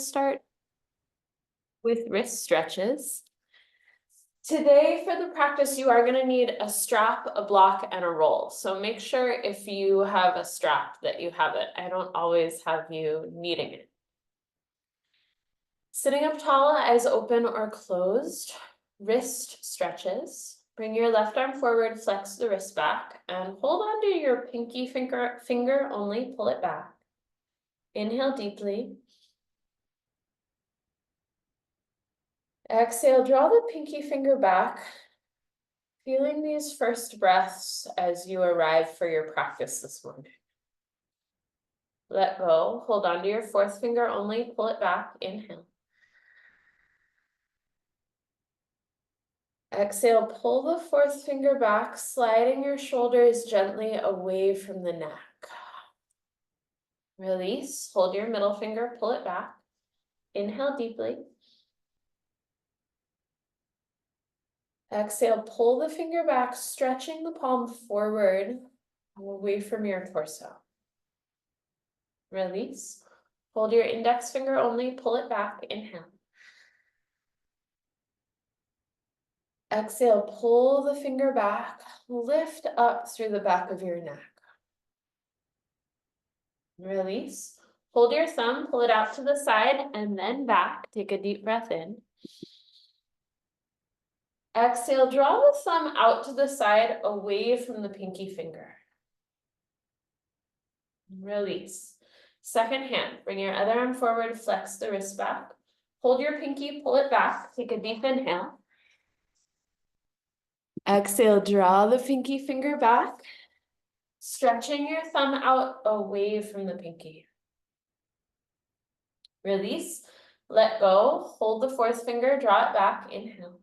start with wrist stretches. Today for the practice, you are going to need a strap, a block, and a roll. So make sure if you have a strap that you have it. I don't always have you needing it. Sitting up tall, eyes open or closed, wrist stretches. Bring your left arm forward, flex the wrist back, and hold on to your pinky finger only, pull it back. Inhale deeply. Exhale, draw the pinky finger back, feeling these first breaths as you arrive for your practice this morning. Let go, hold on to your fourth finger only, pull it back, inhale. Exhale, pull the fourth finger back, sliding your shoulders gently away from the neck. Release, hold your middle finger, pull it back. Inhale deeply. Exhale, pull the finger back, stretching the palm forward, away from your torso. Release, hold your index finger only, pull it back, inhale. Exhale, pull the finger back, lift up through the back of your neck. Release, hold your thumb, pull it out to the side and then back. Take a deep breath in. Exhale, draw the thumb out to the side away from the pinky finger. Release. Second hand, bring your other arm forward, flex the wrist back. Hold your pinky, pull it back, take a deep inhale. Exhale, draw the pinky finger back, stretching your thumb out away from the pinky. Release, let go, hold the fourth finger, draw it back, inhale.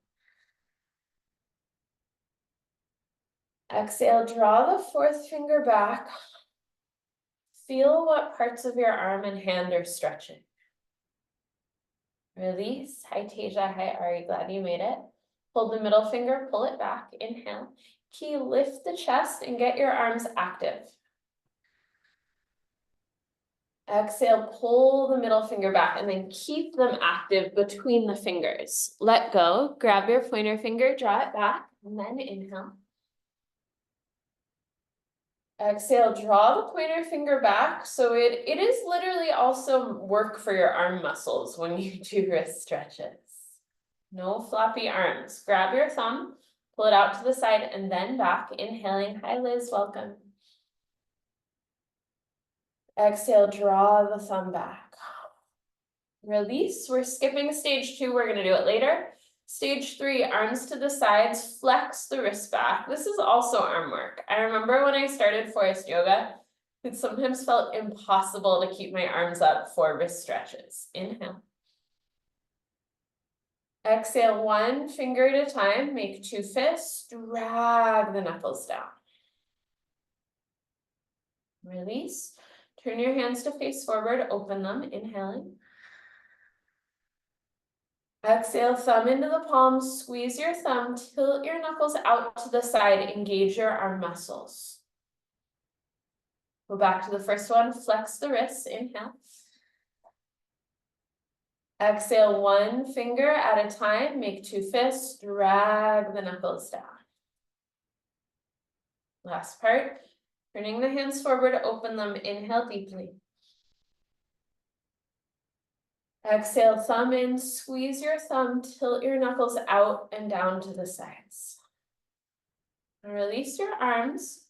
Exhale, draw the fourth finger back. Feel what parts of your arm and hand are stretching. Release, hi Tasia, hi Ari, glad you made it. Hold the middle finger, pull it back, inhale. Key, lift the chest and get your arms active. Exhale, pull the middle finger back and then keep them active between the fingers. Let go, grab your pointer finger, draw it back, and then inhale. Exhale, draw the pointer finger back. So it is literally also work for your arm muscles when you do wrist stretches. No floppy arms. Grab your thumb, pull it out to the side and then back. Inhaling. Hi Liz, welcome. Exhale, draw the thumb back. Release. We're skipping stage 2. We're going to do it later. Stage 3, arms to the sides, flex the wrist back. This is also arm work. I remember when I started Forrest Yoga, it sometimes felt impossible to keep my arms up for wrist stretches. Inhale. Exhale, one finger at a time, make 2 fists, drag the knuckles down. Release. Turn your hands to face forward, open them, inhaling. Exhale, thumb into the palm, squeeze your thumb, tilt your knuckles out to the side, engage your arm muscles. Go back to the first one, flex the wrists, inhale. Exhale, one finger at a time, make 2 fists, drag the knuckles down. Last part, turning the hands forward, open them, inhale deeply. Exhale, thumb in, squeeze your thumb, tilt your knuckles out and down to the sides. And release your arms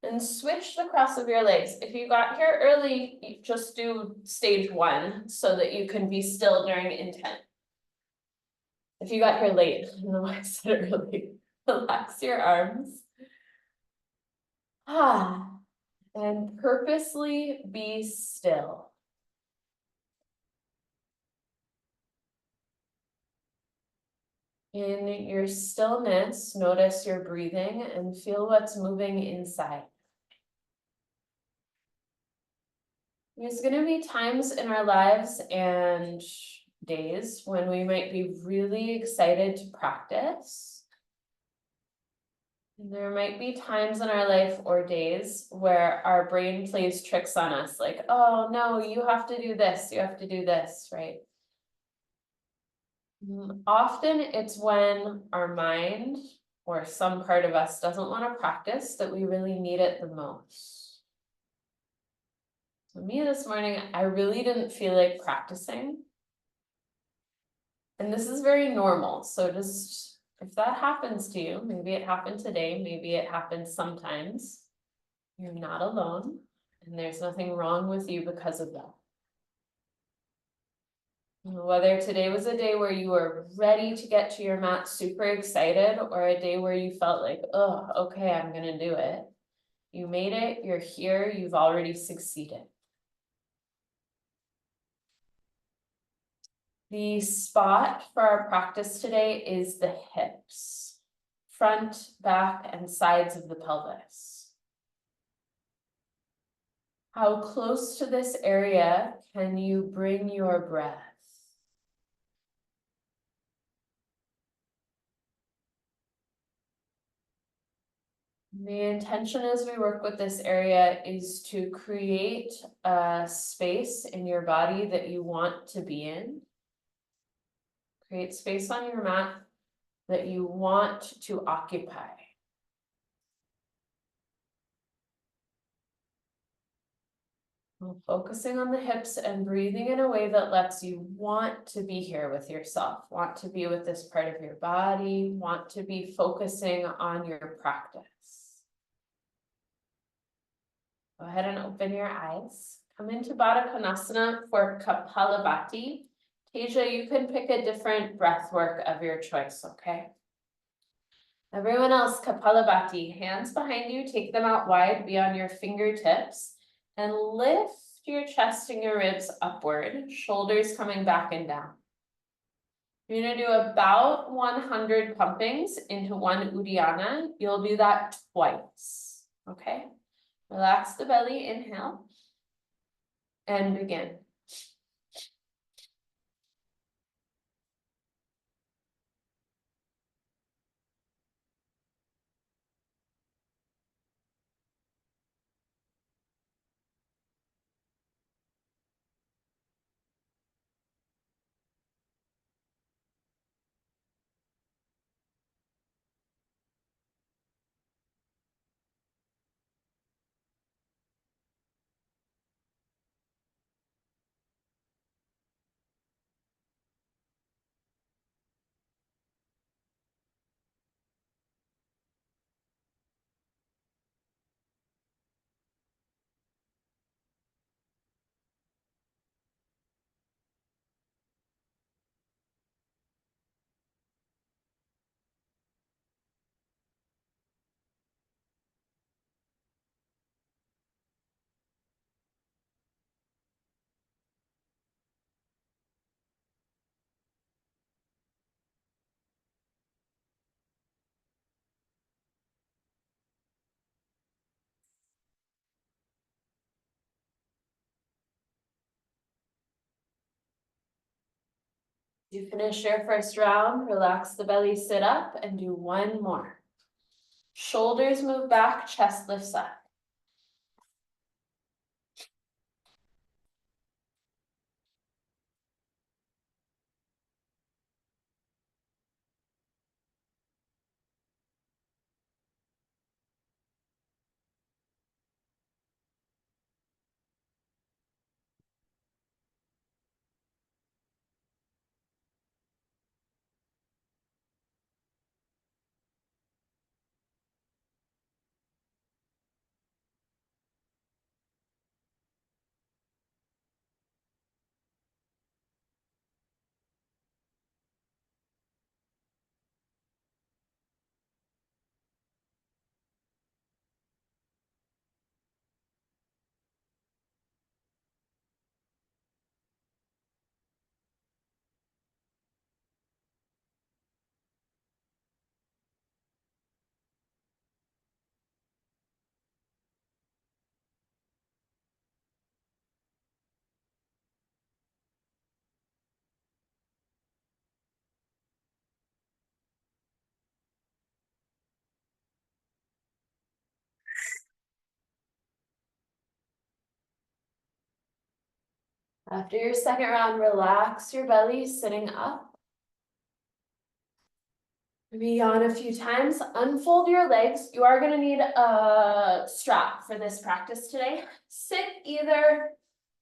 and switch the cross of your legs. If you got here early, you just do stage 1 so that you can be still during intent. If you got here late, I don't know why I said early, relax your arms. And purposely be still. In your stillness, notice your breathing and feel what's moving inside. There's going to be times in our lives and days when we might be really excited to practice. And there might be times in our life or days where our brain plays tricks on us, like, oh no, you have to do this, you have to do this, right? Often it's when our mind or some part of us doesn't want to practice that we really need it the most. So me this morning, I really didn't feel like practicing. And this is very normal. So just, if that happens to you, maybe it happened today, maybe it happens sometimes, you're not alone, and there's nothing wrong with you because of that. Whether today was a day where you were ready to get to your mat, super excited, or a day where you felt like, oh, okay, I'm gonna do it. You made it, you're here, you've already succeeded. The spot for our practice today is the hips, front, back, and sides of the pelvis. How close to this area can you bring your breath? The intention as we work with this area is to create a space in your body that you want to be in. Create space on your mat that you want to occupy. Focusing on the hips and breathing in a way that lets you want to be here with yourself, want to be with this part of your body, want to be focusing on your practice. Go ahead and open your eyes. Come into Baddha Konasana for Kapalabhati. Teja, you can pick a different breath work of your choice, okay? Everyone else, Kapalabhati, hands behind you, take them out wide beyond your fingertips, and lift your chest and your ribs upward, shoulders coming back and down. You're gonna do about 100 pumpings into one Uddiyana. You'll do that twice, okay? Relax the belly, inhale, and begin. You finish your first round, relax the belly, sit up, and do one more. Shoulders move back, chest lifts up. After your second round, relax your belly, sitting up. Maybe yawn a few times, unfold your legs. You are going to need a strap for this practice today. Sit either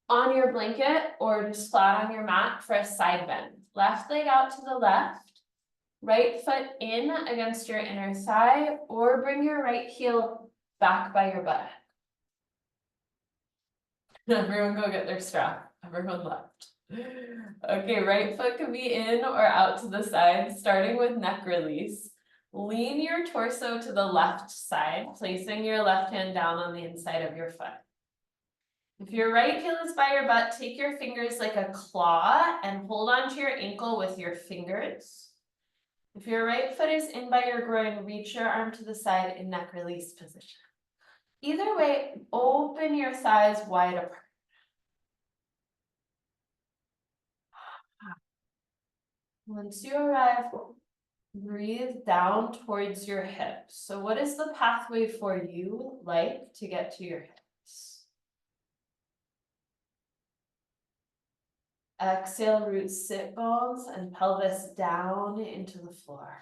on your blanket or just flat on your mat for a side bend. Left leg out to the left, right foot in against your inner thigh, or bring your right heel back by your butt. Everyone go get their strap. Everyone left. Okay, right foot can be in or out to the side, starting with neck release. Lean your torso to the left side, placing your left hand down on the inside of your foot. If your right heel is by your butt, take your fingers like a claw and hold onto your ankle with your fingers. If your right foot is in by your groin, reach your arm to the side in neck release position. Either way, open your thighs wide apart. Once you arrive, breathe down towards your hips. So what is the pathway for you like to get to your hips? Exhale, root sit bones and pelvis down into the floor.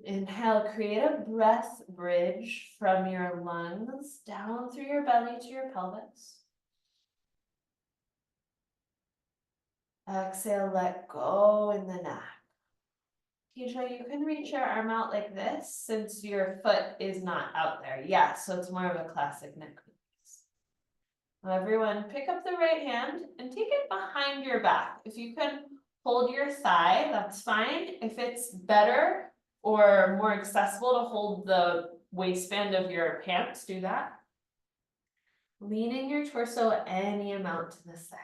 Inhale, create a breath bridge from your lungs down through your belly to your pelvis. Exhale, let go in the neck. Keisha, you can reach your arm out like this since your foot is not out there. Yeah, so it's more of a classic neck release. Everyone, pick up the right hand and take it behind your back. If you can hold your thigh, that's fine. If it's better or more accessible to hold the waistband of your pants, do that. Leaning your torso any amount to the side.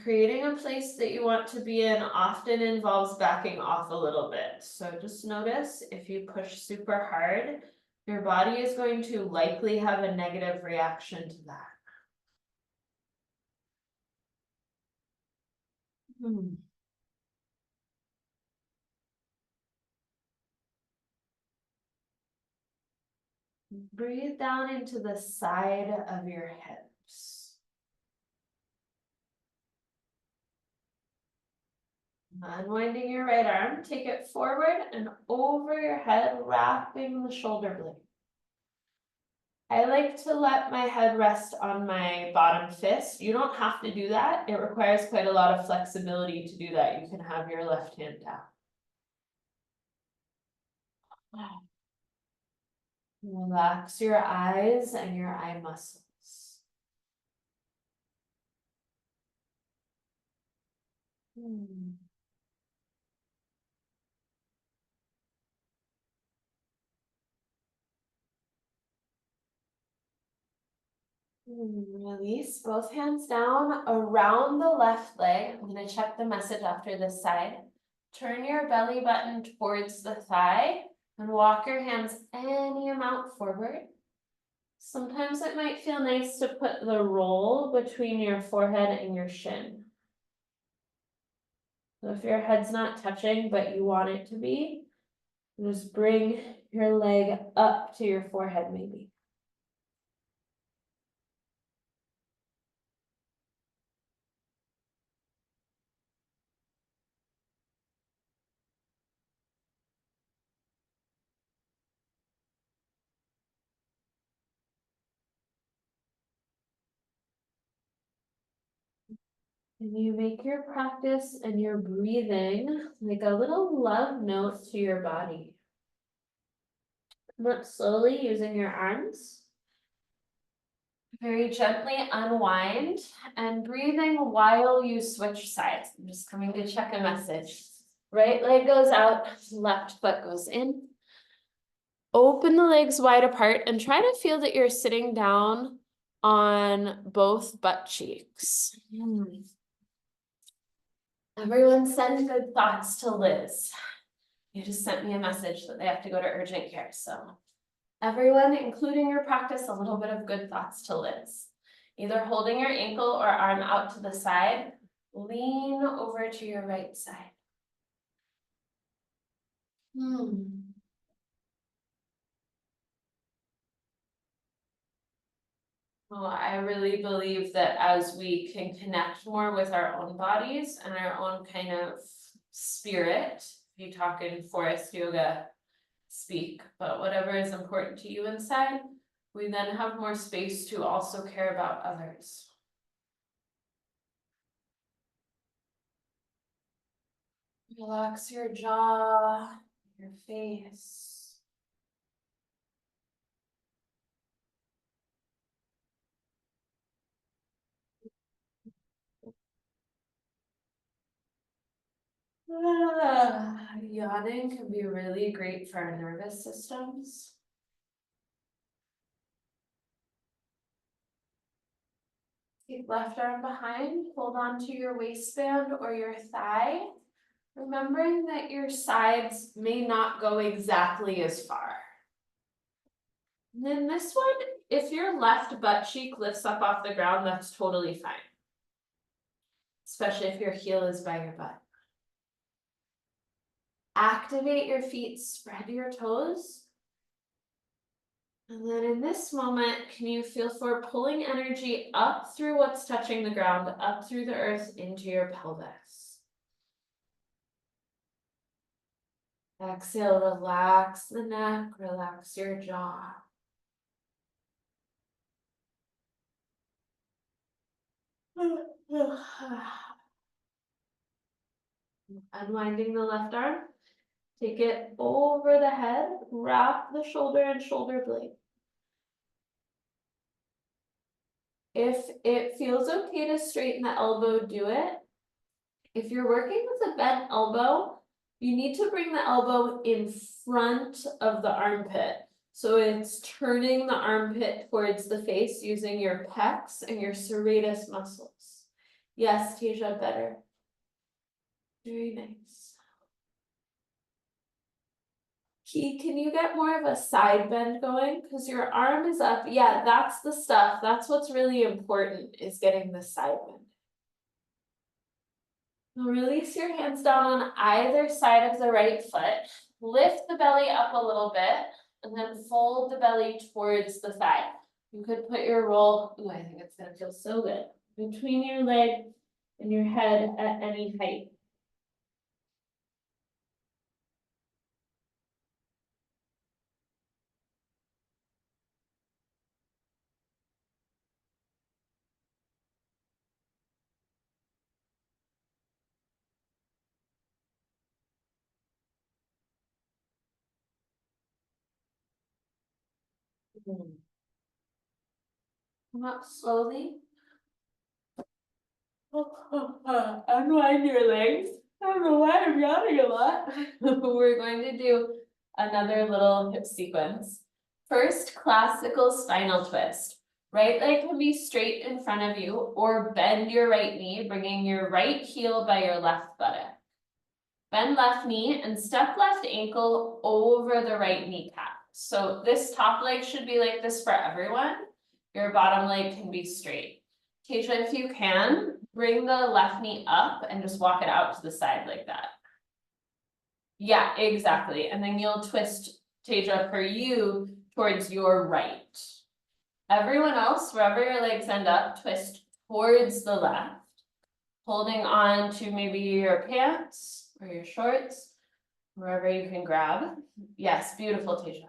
Creating a place that you want to be in often involves backing off a little bit. So just notice if you push super hard, your body is going to likely have a negative reaction to that. Breathe down into the side of your hips. Unwinding your right arm, take it forward and over your head, wrapping the shoulder blade. I like to let my head rest on my bottom fist. You don't have to do that. It requires quite a lot of flexibility to do that. You can have your left hand down. Relax your eyes and your eye muscles. Release both hands down around the left leg. I'm going to check the message after this side. Turn your belly button towards the thigh and walk your hands any amount forward. Sometimes it might feel nice to put the roll between your forehead and your shin. So if your head's not touching, but you want it to be, just bring your leg up to your forehead maybe. And you make your practice and your breathing like a little love note to your body. Come up slowly using your arms. Very gently unwind and breathing while you switch sides. I'm just coming to check a message. Right leg goes out, left foot goes in. Open the legs wide apart and try to feel that you're sitting down on both butt cheeks. Everyone send good thoughts to Liz. You just sent me a message that they have to go to urgent care. So everyone, including your practice, a little bit of good thoughts to Liz. Either holding your ankle or arm out to the side, lean over to your right side. Well, I really believe that as we can connect more with our own bodies and our own kind of spirit, you talk in Forrest Yoga speak, but whatever is important to you inside, we then have more space to also care about others. Relax your jaw, your face. Yawning can be really great for our nervous systems. Keep left arm behind, hold on to your waistband or your thigh, remembering that your sides may not go exactly as far. And then this one, if your left butt cheek lifts up off the ground, that's totally fine. Especially if your heel is by your butt. Activate your feet, spread your toes. And then in this moment, can you feel for pulling energy up through what's touching the ground, up through the earth into your pelvis. Exhale, relax the neck, relax your jaw. Unwinding the left arm, take it over the head, wrap the shoulder and shoulder blade. If it feels okay to straighten the elbow, do it. If you're working with a bent elbow, you need to bring the elbow in front of the armpit. So it's turning the armpit towards the face using your pecs and your serratus muscles. Yes, Tasia, better. Very nice. Key, can you get more of a side bend going? Because your arm is up. Yeah, that's the stuff. That's what's really important, is getting the side bend. Now release your hands down on either side of the right foot. Lift the belly up a little bit and then fold the belly towards the thigh. You could put your roll, ooh, I think it's gonna feel so good, between your leg and your head at any height. Come up slowly. Unwind your legs. I don't know why I'm yawning a lot. We're going to do another little hip sequence. First, classical spinal twist. Right leg can be straight in front of you, or bend your right knee, bringing your right heel by your left buttock. Bend left knee and step left ankle over the right kneecap. So this top leg should be like this for everyone. Your bottom leg can be straight. Tasia, if you can, bring the left knee up and just walk it out to the side like that. Yeah, exactly. And then you'll twist, Tasia, for you towards your right. Everyone else, wherever your legs end up, twist towards the left, holding on to maybe your pants or your shorts, wherever you can grab. Yes, beautiful, Tasia.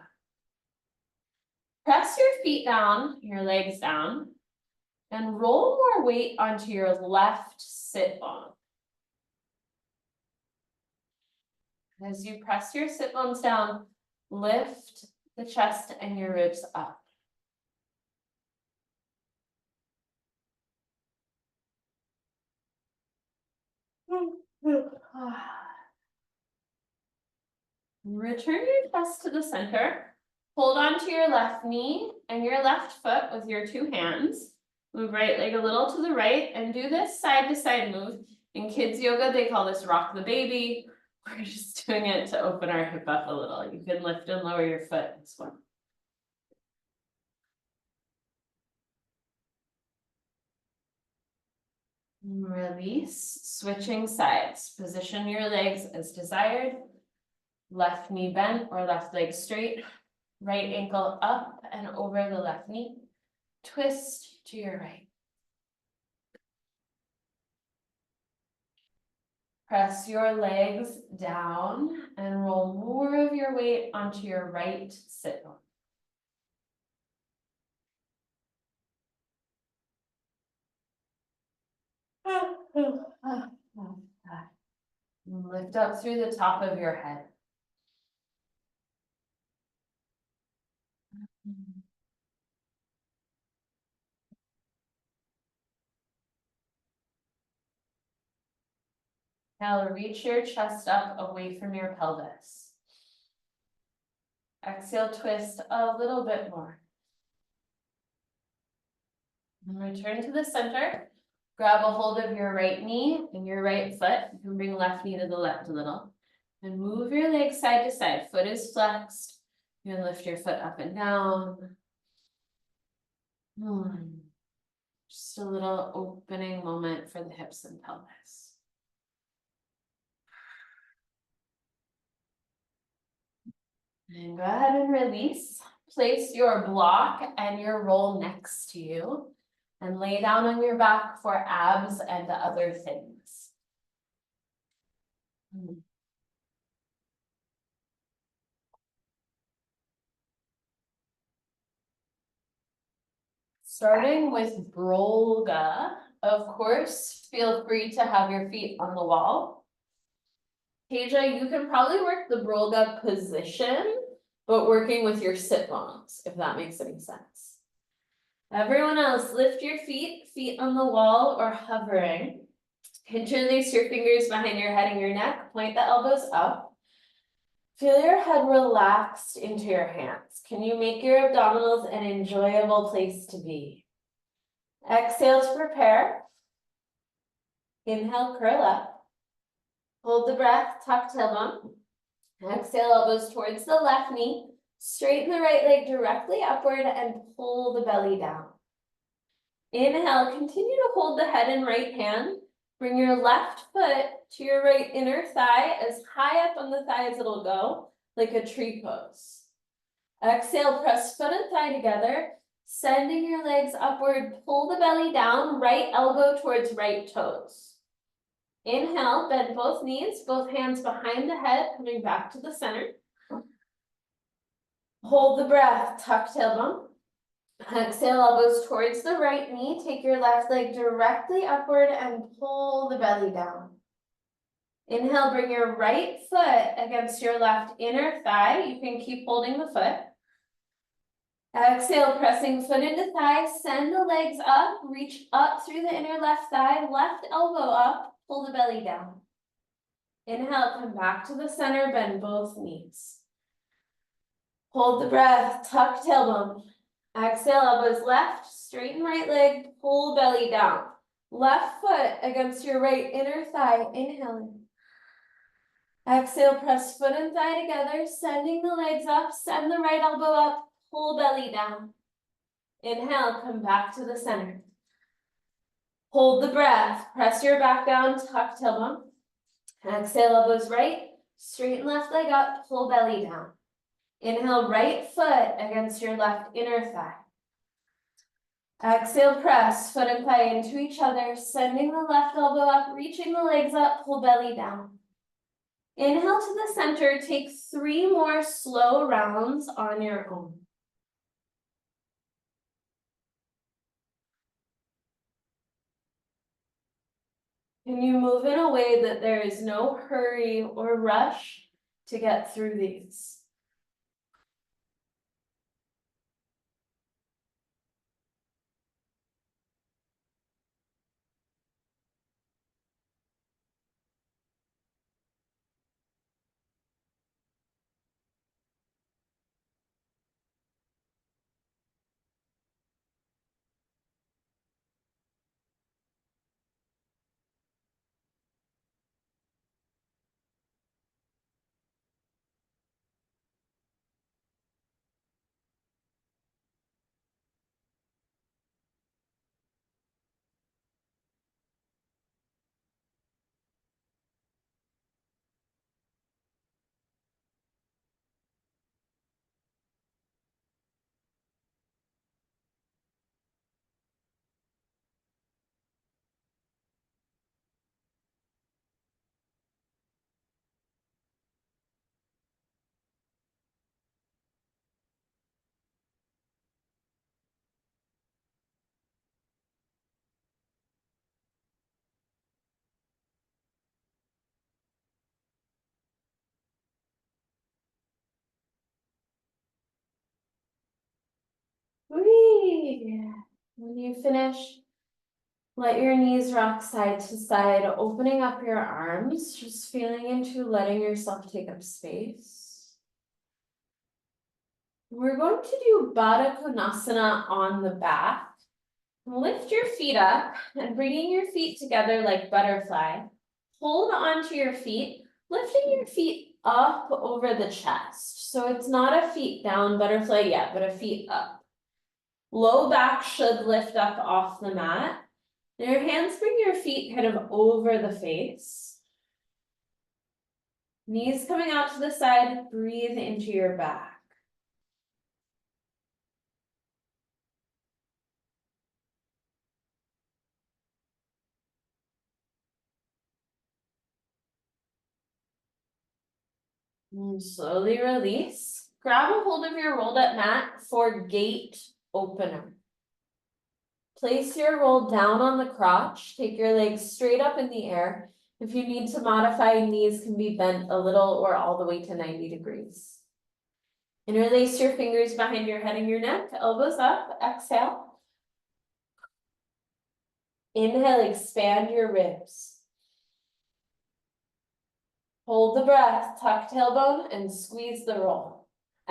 Press your feet down, your legs down, and roll more weight onto your left sit bone. As you press your sit bones down, lift the chest and your ribs up. Return your chest to the center. Hold on to your left knee and your left foot with your two hands. Move right leg a little to the right and do this side to side move. In kids yoga, they call this rock the baby. We're just doing it to open our hip up a little. You can lift and lower your foot this one. Release, switching sides. Position your legs as desired. Left knee bent or left leg straight. Right ankle up and over the left knee. Twist to your right. Press your legs down and roll more of your weight onto your right sit bone. Lift up through the top of your head. Now reach your chest up away from your pelvis. Exhale, twist a little bit more. And return to the center. Grab a hold of your right knee and your right foot. You can bring left knee to the left a little. And move your legs side to side. Foot is flexed. You can lift your foot up and down. Just a little opening moment for the hips and pelvis. And go ahead and release. Place your block and your roll next to you. And lay down on your back for abs and other things. Starting with Brolga, of course, feel free to have your feet on the wall. Teja, you can probably work the Brolga position, but working with your sit bones, if that makes any sense. Everyone else, lift your feet, feet on the wall or hovering. Interlace your fingers behind your head and your neck, point the elbows up. Feel your head relaxed into your hands. Can you make your abdominals an enjoyable place to be? Exhale to prepare. Inhale, curl up. Hold the breath, tuck tailbone. Exhale, elbows towards the left knee. Straighten the right leg directly upward and pull the belly down. Inhale, continue to hold the head in right hand. Bring your left foot to your right inner thigh, as high up on the thigh as it'll go, like a tree pose. Exhale, press foot and thigh together, sending your legs upward, pull the belly down, right elbow towards right toes. Inhale, bend both knees, both hands behind the head, coming back to the center. Hold the breath, tuck tailbone. Exhale, elbows towards the right knee. Take your left leg directly upward and pull the belly down. Inhale, bring your right foot against your left inner thigh. You can keep holding the foot. Exhale, pressing foot into thigh. Send the legs up. Reach up through the inner left thigh. Left elbow up. Pull the belly down. Inhale, come back to the center. Bend both knees. Hold the breath. Tuck tailbone. Exhale, elbows left, straighten right leg, pull belly down. Left foot against your right inner thigh, inhaling. Exhale, press foot and thigh together, sending the legs up, send the right elbow up, pull belly down. Inhale, come back to the center. Hold the breath, press your back down, tuck tailbone. Exhale, elbows right, straighten left leg up, pull belly down. Inhale, right foot against your left inner thigh. Exhale, press foot and thigh into each other, sending the left elbow up, reaching the legs up, pull belly down. Inhale to the center, take 3 more slow rounds on your own. Can you move in a way that there is no hurry or rush to get through these? Lovely. When you finish, let your knees rock side to side, opening up your arms, just feeling into letting yourself take up space. We're going to do Baddha Konasana on the back. Lift your feet up and bringing your feet together like butterfly. Hold onto your feet, lifting your feet up over the chest. So it's not a feet down butterfly yet, but a feet up. Low back should lift up off the mat. And your hands bring your feet kind of over the face. Knees coming out to the side, breathe into your back. And slowly release. Grab a hold of your rolled up mat for gate opener. Place your roll down on the crotch. Take your legs straight up in the air. If you need to modify, knees can be bent a little or all the way to 90 degrees. Interlace your fingers behind your head and your neck, elbows up, exhale. Inhale, expand your ribs. Hold the breath, tuck tailbone and squeeze the roll.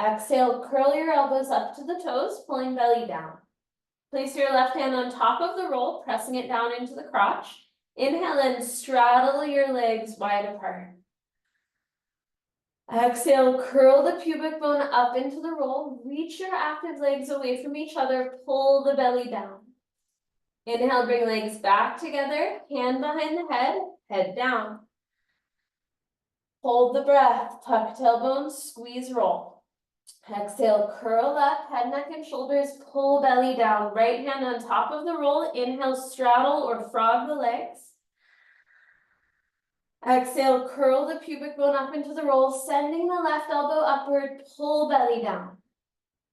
Exhale, curl your elbows up to the toes, pulling belly down. Place your left hand on top of the roll, pressing it down into the crotch. Inhale and straddle your legs wide apart. Exhale, curl the pubic bone up into the roll. Reach your active legs away from each other, pull the belly down. Inhale, bring legs back together, hand behind the head down. Hold the breath, tuck tailbone, squeeze, roll. Exhale, curl up, head, neck, and shoulders, pull belly down. Right hand on top of the roll. Inhale, straddle or frog the legs. Exhale, curl the pubic bone up into the roll, sending the left elbow upward, pull belly down.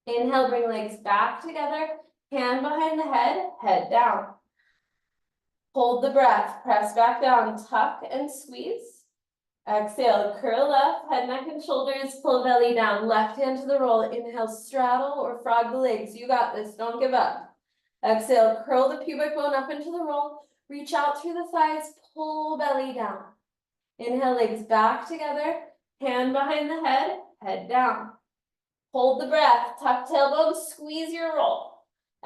Inhale, bring legs back together, hand behind the head down. Hold the breath, press back down, tuck and squeeze. Exhale, curl up, head, neck, and shoulders, pull belly down. Left hand to the roll. Inhale, straddle or frog the legs. You got this, don't give up. Exhale, curl the pubic bone up into the roll. Reach out through the thighs, pull belly down. Inhale, legs back together, hand behind the head down. Hold the breath, tuck tailbone, squeeze your roll.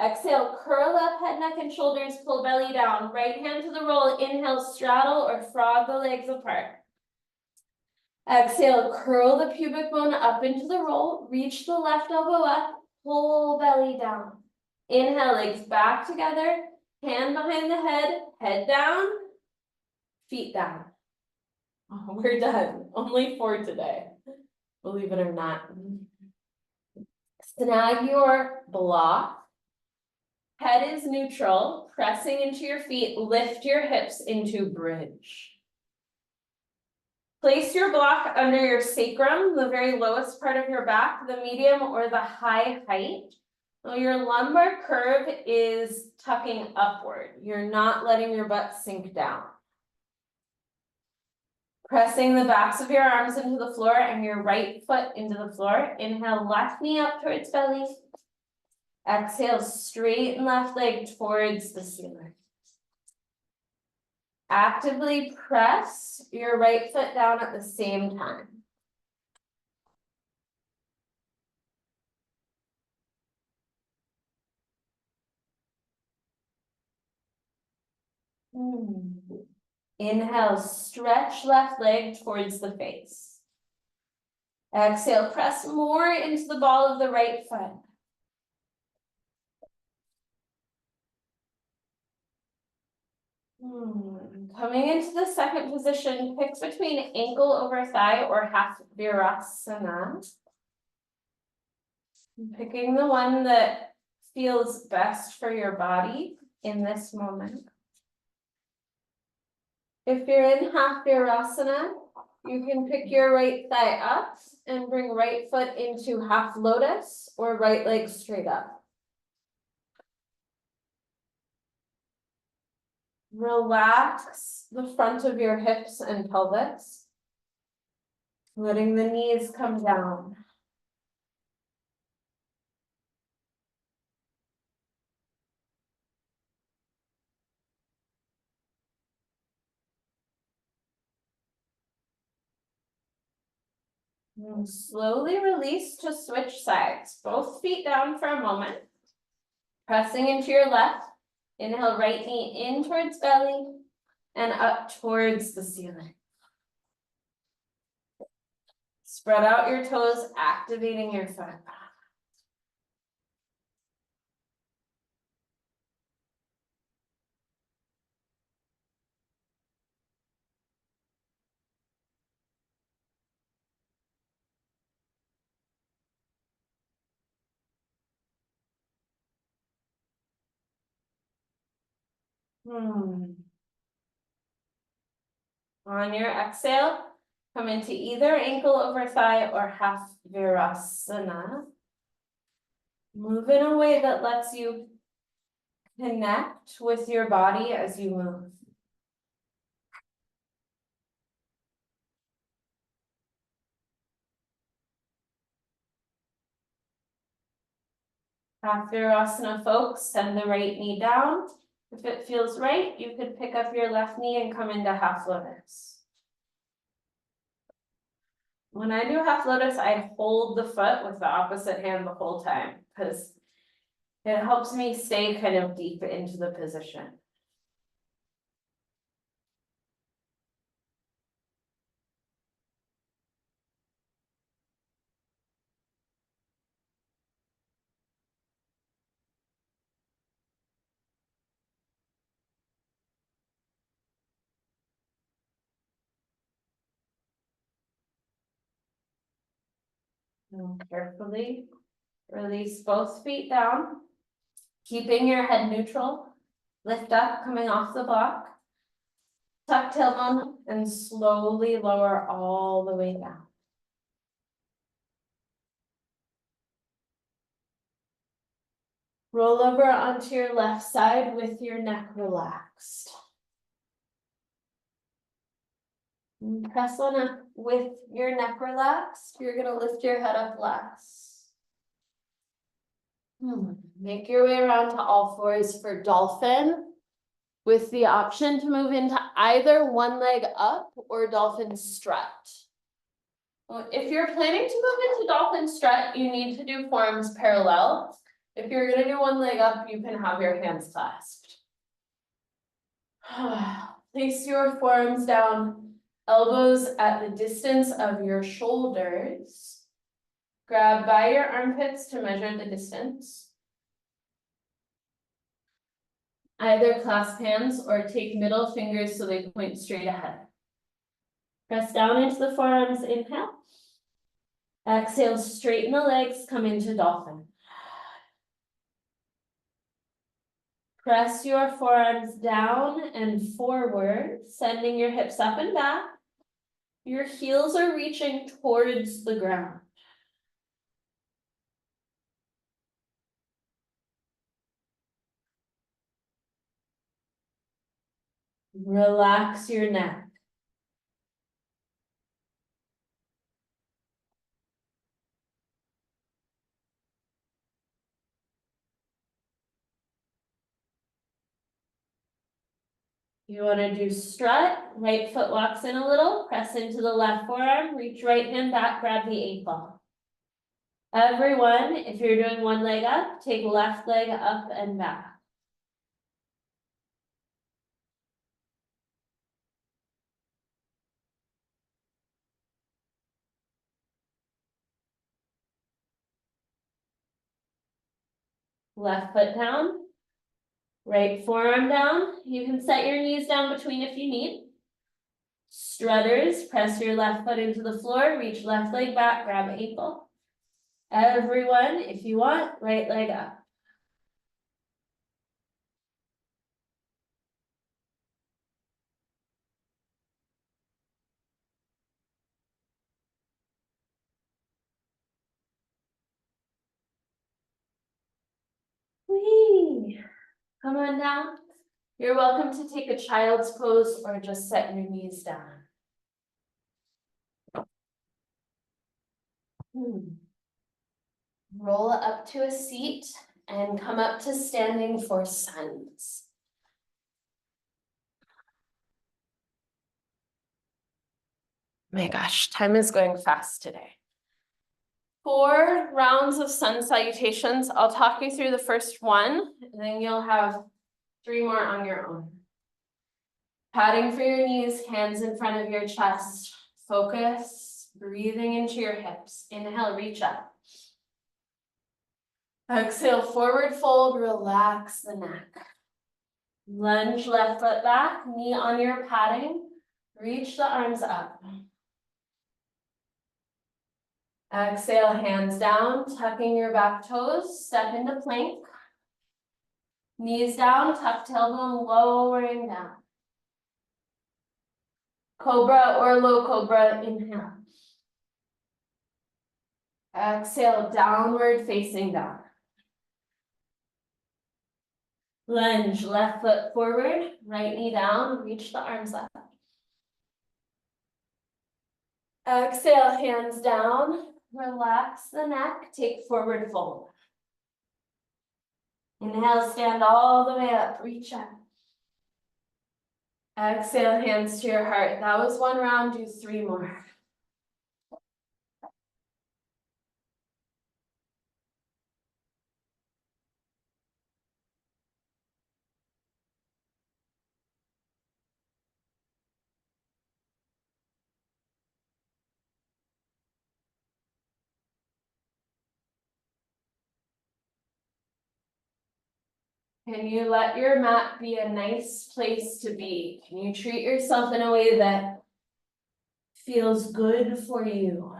Exhale, curl up, head, neck, and shoulders, pull belly down. Right hand to the roll. Inhale, straddle or frog the legs apart. Exhale, curl the pubic bone up into the roll, reach the left elbow up, pull belly down. Inhale, legs back together, hand behind the head down, feet down. Oh, we're done, only 4 today, believe it or not. Snag your block, head is neutral, pressing into your feet, lift your hips into bridge. Place your block under your sacrum, the very lowest part of your back, the medium or the high height. So your lumbar curve is tucking upward. You're not letting your butt sink down. Pressing the backs of your arms into the floor and your right foot into the floor. Inhale, left knee up towards belly. Exhale, straighten left leg towards the ceiling. Actively press your right foot down at the same time. Inhale, stretch left leg towards the face. Exhale, press more into the ball of the right foot. Coming into the second position, pick between ankle over thigh or half virasana. Picking the one that feels best for your body in this moment. If you're in half virasana, you can pick your right thigh up and bring right foot into half lotus or right leg straight up. Relax the front of your hips and pelvis, letting the knees come down. And slowly release to switch sides. Both feet down for a moment. Pressing into your left. Inhale, right knee in towards belly and up towards the ceiling. Spread out your toes, activating your foot. On your exhale, come into either ankle over thigh or half virasana. Move in a way that lets you connect with your body as you move. Half virasana, folks, send the right knee down. If it feels right, you could pick up your left knee and come into half lotus. When I do half lotus, I hold the foot with the opposite hand the whole time because it helps me stay kind of deep into the position. And carefully release both feet down, keeping your head neutral. Lift up, coming off the block. Tuck tailbone and slowly lower all the way down. Roll over onto your left side with your neck relaxed. And press on up with your neck relaxed. You're going to lift your head up last. Make your way around to all fours for dolphin, with the option to move into either one leg up or dolphin strut. Well, if you're planning to move into dolphin strut, you need to do forearms parallel. If you're going to do one leg up, you can have your hands clasped. Place your forearms down, elbows at the distance of your shoulders. Grab by your armpits to measure the distance. Either clasp hands or take middle fingers so they point straight ahead. Press down into the forearms, inhale. Exhale, straighten the legs, come into dolphin. Press your forearms down and forward, sending your hips up and back. Your heels are reaching towards the ground. Relax your neck. You want to do strut, right foot walks in a little, press into the left forearm, reach right hand back, grab the ankle. Everyone, if you're doing one leg up, take left leg up and back. Left foot down, right forearm down. You can set your knees down between if you need. Strutters, press your left foot into the floor, reach left leg back, grab ankle. Everyone, if you want, right leg up. Whee! Come on down. You're welcome to take a child's pose or just set your knees down. Roll up to a seat and come up to standing for suns. My gosh, time is going fast today. 4 rounds of sun salutations. I'll talk you through the first one, and then you'll have 3 more on your own. Padding for your knees, hands in front of your chest. Focus, breathing into your hips. Inhale, reach up. Exhale, forward fold, relax the neck. Lunge left foot back, knee on your padding. Reach the arms up. Exhale, hands down, tucking your back toes, step into plank. Knees down, tuck tailbone, lowering down. Cobra or low cobra, inhale. Exhale, downward facing dog. Lunge, left foot forward, right knee down, reach the arms up. Exhale, hands down, relax the neck, take forward fold. Inhale, stand all the way up, reach up. Exhale, hands to your heart. That was 1 round, do 3 more. Can you let your mat be a nice place to be? Can you treat yourself in a way that feels good for you?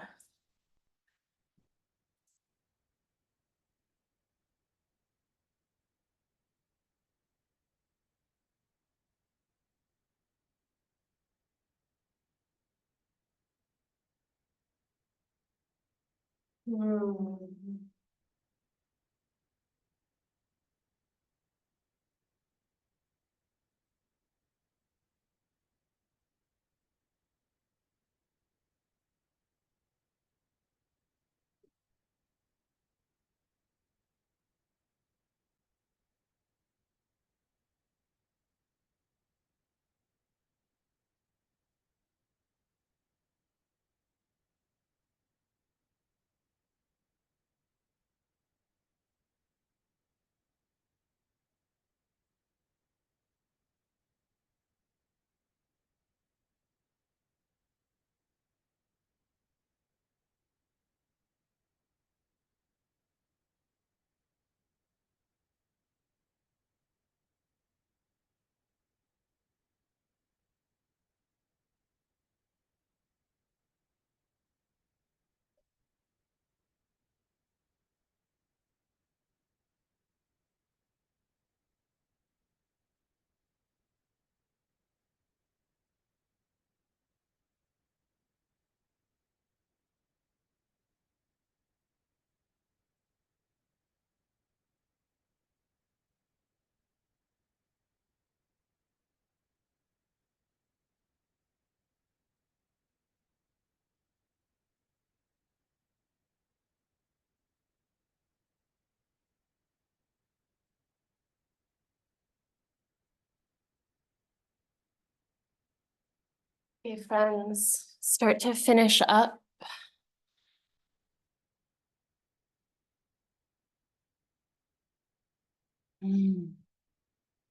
Okay, friends, start to finish up.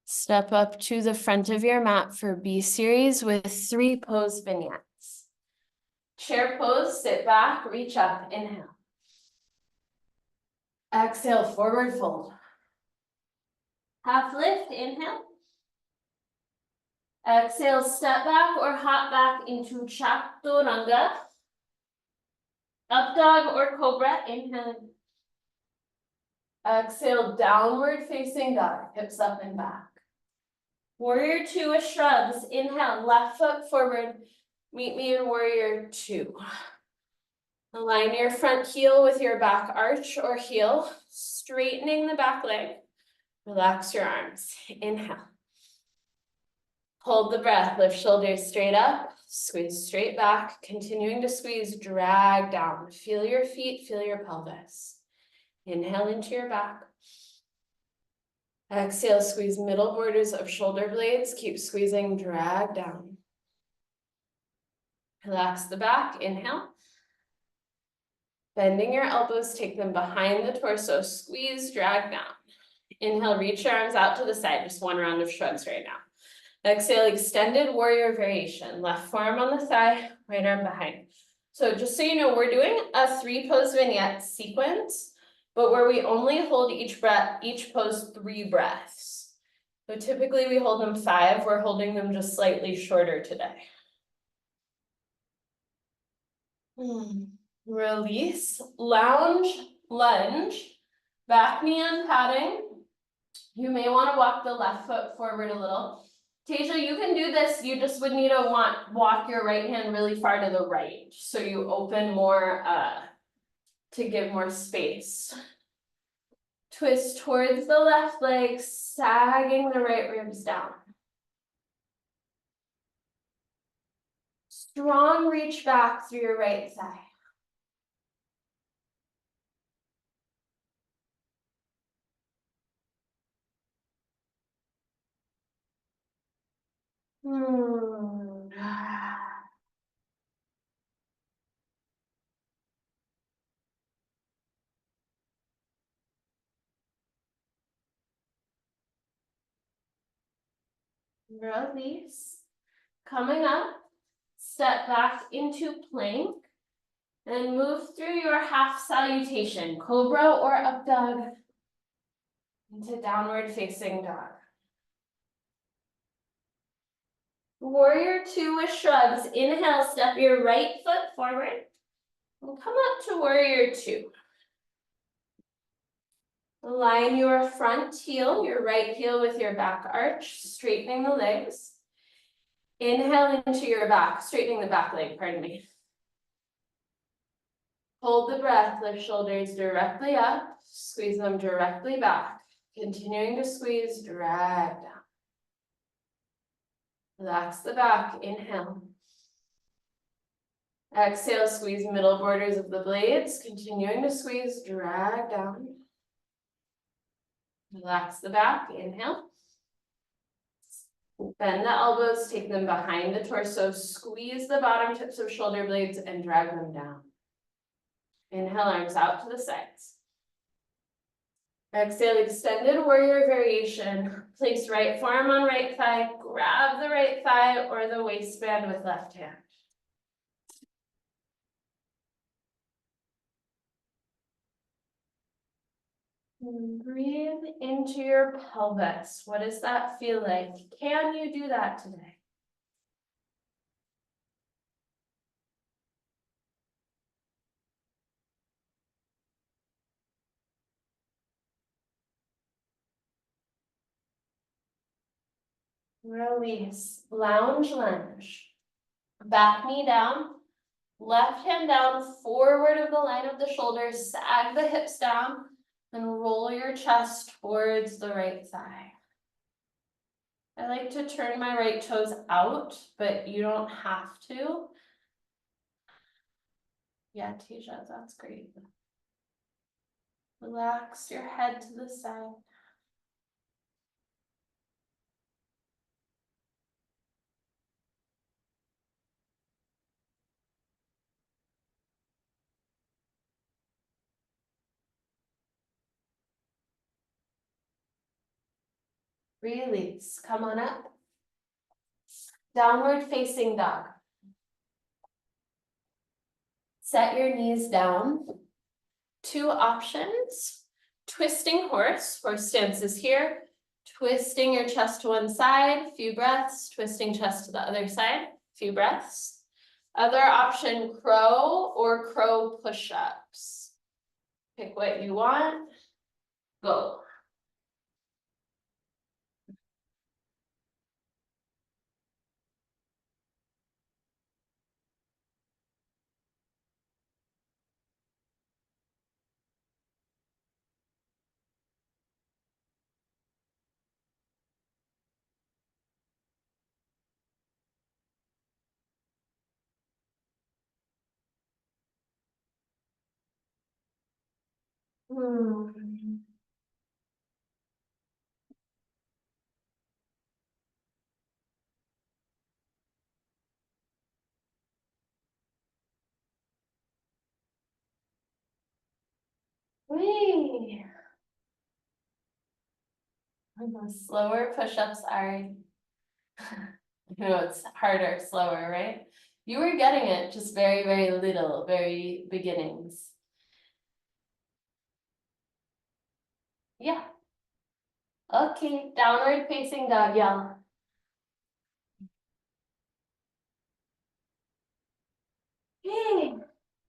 Step up to the front of your mat for B series with 3 pose vignettes. Chair pose, sit back, reach up, inhale. Exhale, forward fold. Half lift, inhale. Exhale, step back or hop back into chaturanga. Up dog or cobra, inhale. Exhale, downward facing dog, hips up and back. Warrior 2 with shrugs, inhale, left foot forward. Meet me in warrior 2. Align your front heel with your back arch or heel, straightening the back leg. Relax your arms, inhale. Hold the breath, lift shoulders straight up, squeeze straight back, continuing to squeeze, drag down. Feel your feet, feel your pelvis. Inhale into your back. Exhale, squeeze middle borders of shoulder blades, keep squeezing, drag down. Relax the back, inhale. Bending your elbows, take them behind the torso, squeeze, drag down. Inhale, reach your arms out to the side, just one round of shrugs right now. Exhale, extended warrior variation, left forearm on the thigh, right arm behind. So just so you know, we're doing a 3-pose vignette sequence, but where we only hold each pose 3 breaths. So typically we hold them 5, we're holding them just slightly shorter today. Release, lounge, lunge, back knee on padding. You may want to walk the left foot forward a little. Tasia, you can do this, you just would need to walk your right hand really far to the right, so you open more to give more space. Twist towards the left leg, sagging the right ribs down. Strong reach back through your right thigh. Release. Coming up, step back into plank and move through your half salutation, cobra or up dog, into downward facing dog. Warrior 2 with shrugs. Inhale, step your right foot forward and come up to warrior 2. Align your front heel, your right heel with your back arch, straightening the legs. Inhale into your back, straightening the back leg, pardon me. Hold the breath, lift shoulders directly up, squeeze them directly back. Continuing to squeeze, drag down. Relax the back, inhale. Exhale, squeeze middle borders of the blades, continuing to squeeze, drag down. Relax the back, inhale. Bend the elbows, take them behind the torso, squeeze the bottom tips of shoulder blades and drag them down. Inhale, arms out to the sides. Exhale, extended warrior variation. Place right forearm on right thigh, grab the right thigh or the waistband with left hand. And breathe into your pelvis. What does that feel like? Can you do that today? Release, lounge, lunge. Back knee down, left hand down, forward of the line of the shoulders, sag the hips down, and roll your chest towards the right thigh. I like to turn my right toes out, but you don't have to. Yeah, Tasia, that's great. Relax your head to the side. Release, come on up. Downward facing dog. Set your knees down. 2 options. Twisting horse stance is here. Twisting your chest to one side, few breaths. Twisting chest to the other side, few breaths. Other option, crow or crow push-ups. Pick what you want. Go. Whee. Slower push-ups are, you know, it's harder, slower, right? You were getting it, just very, very little, very beginnings. Yeah. Okay, downward facing dog, y'all. Okay,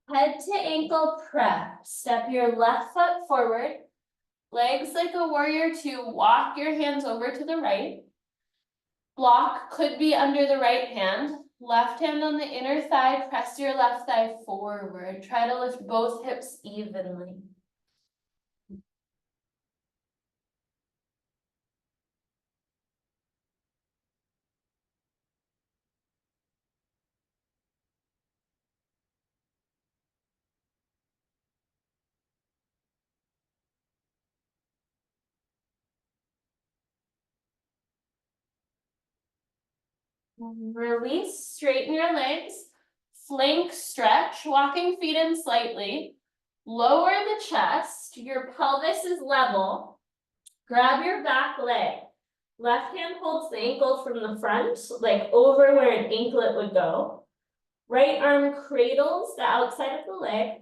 head to ankle prep. Step your left foot forward. Legs like a warrior two. Walk your hands over to the right. Block could be under the right hand. Left hand on the inner thigh. Press your left thigh forward. Try to lift both hips evenly. Release, straighten your legs. Flank stretch, walking feet in slightly. Lower the chest, your pelvis is level. Grab your back leg. Left hand holds the ankle from the front, like over where an anklet would go. Right arm cradles the outside of the leg.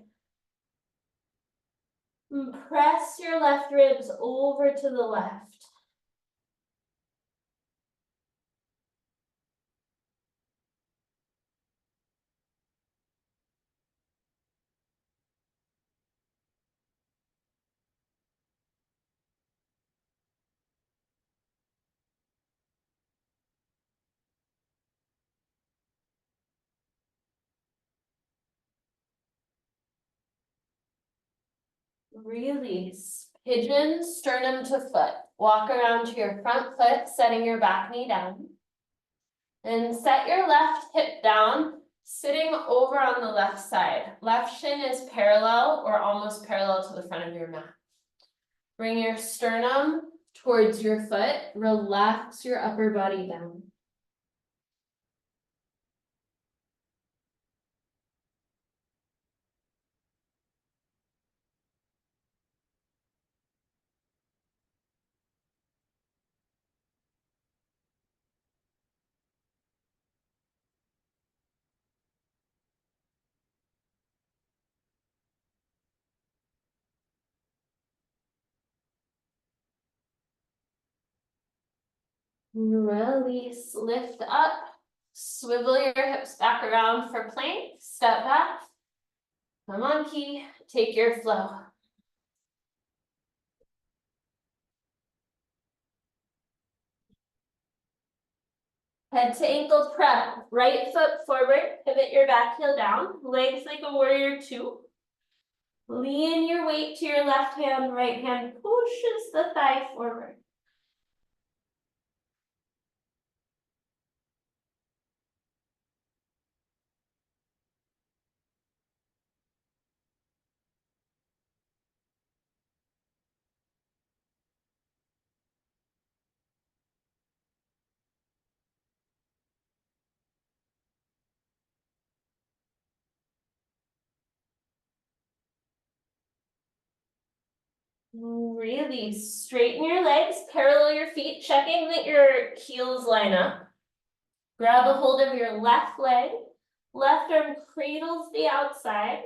And press your left ribs over to the left. Release. Pigeon, sternum to foot. Walk around to your front foot, setting your back knee down. And set your left hip down, sitting over on the left side. Left shin is parallel or almost parallel to the front of your mat. Bring your sternum towards your foot. Relax your upper body down. Release, lift up, swivel your hips back around for plank, step back. Come on, Key, take your flow. Head to ankle prep, right foot forward, pivot your back heel down, legs like a warrior two. Lean your weight to your left hand, right hand pushes the thigh forward. Really straighten your legs, parallel your feet, checking that your heels line up. Grab a hold of your left leg, left arm cradles the outside,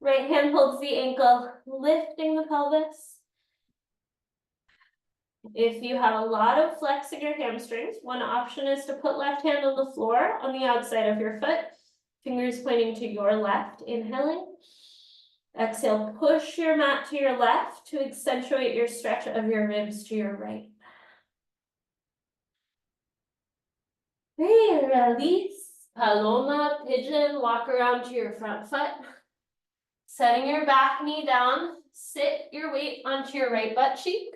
right hand holds the ankle, lifting the pelvis. If you have a lot of flex in your hamstrings, one option is to put left hand on the floor on the outside of your foot, fingers pointing to your left, inhaling. Exhale, push your mat to your left to accentuate your stretch of your ribs to your right. Okay, release. Paloma, pigeon, walk around to your front foot. Setting your back knee down, sit your weight onto your right butt cheek.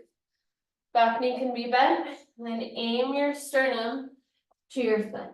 Back knee can be bent, and then aim your sternum to your foot.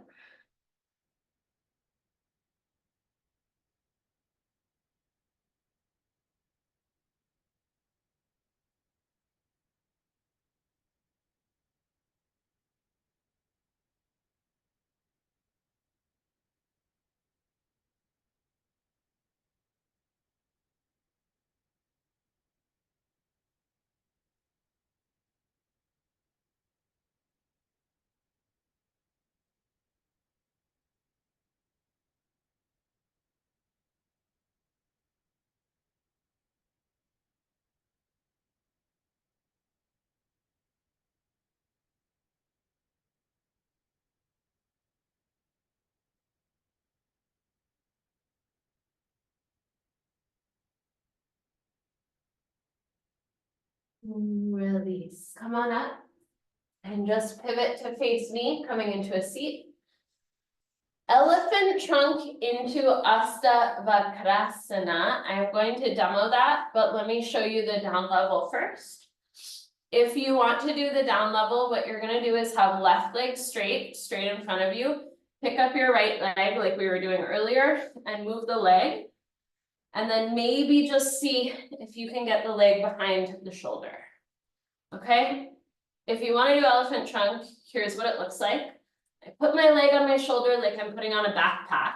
Release. Come on up. And just pivot to face me, coming into a seat. Elephant trunk into Vakrasana. I'm going to demo that, but let me show you the down level first. If you want to do the down level, what you're gonna do is have left leg straight in front of you. Pick up your right leg like we were doing earlier and move the leg. And then maybe just see if you can get the leg behind the shoulder. Okay? If you want to do elephant trunk, here's what it looks like. I put my leg on my shoulder like I'm putting on a backpack.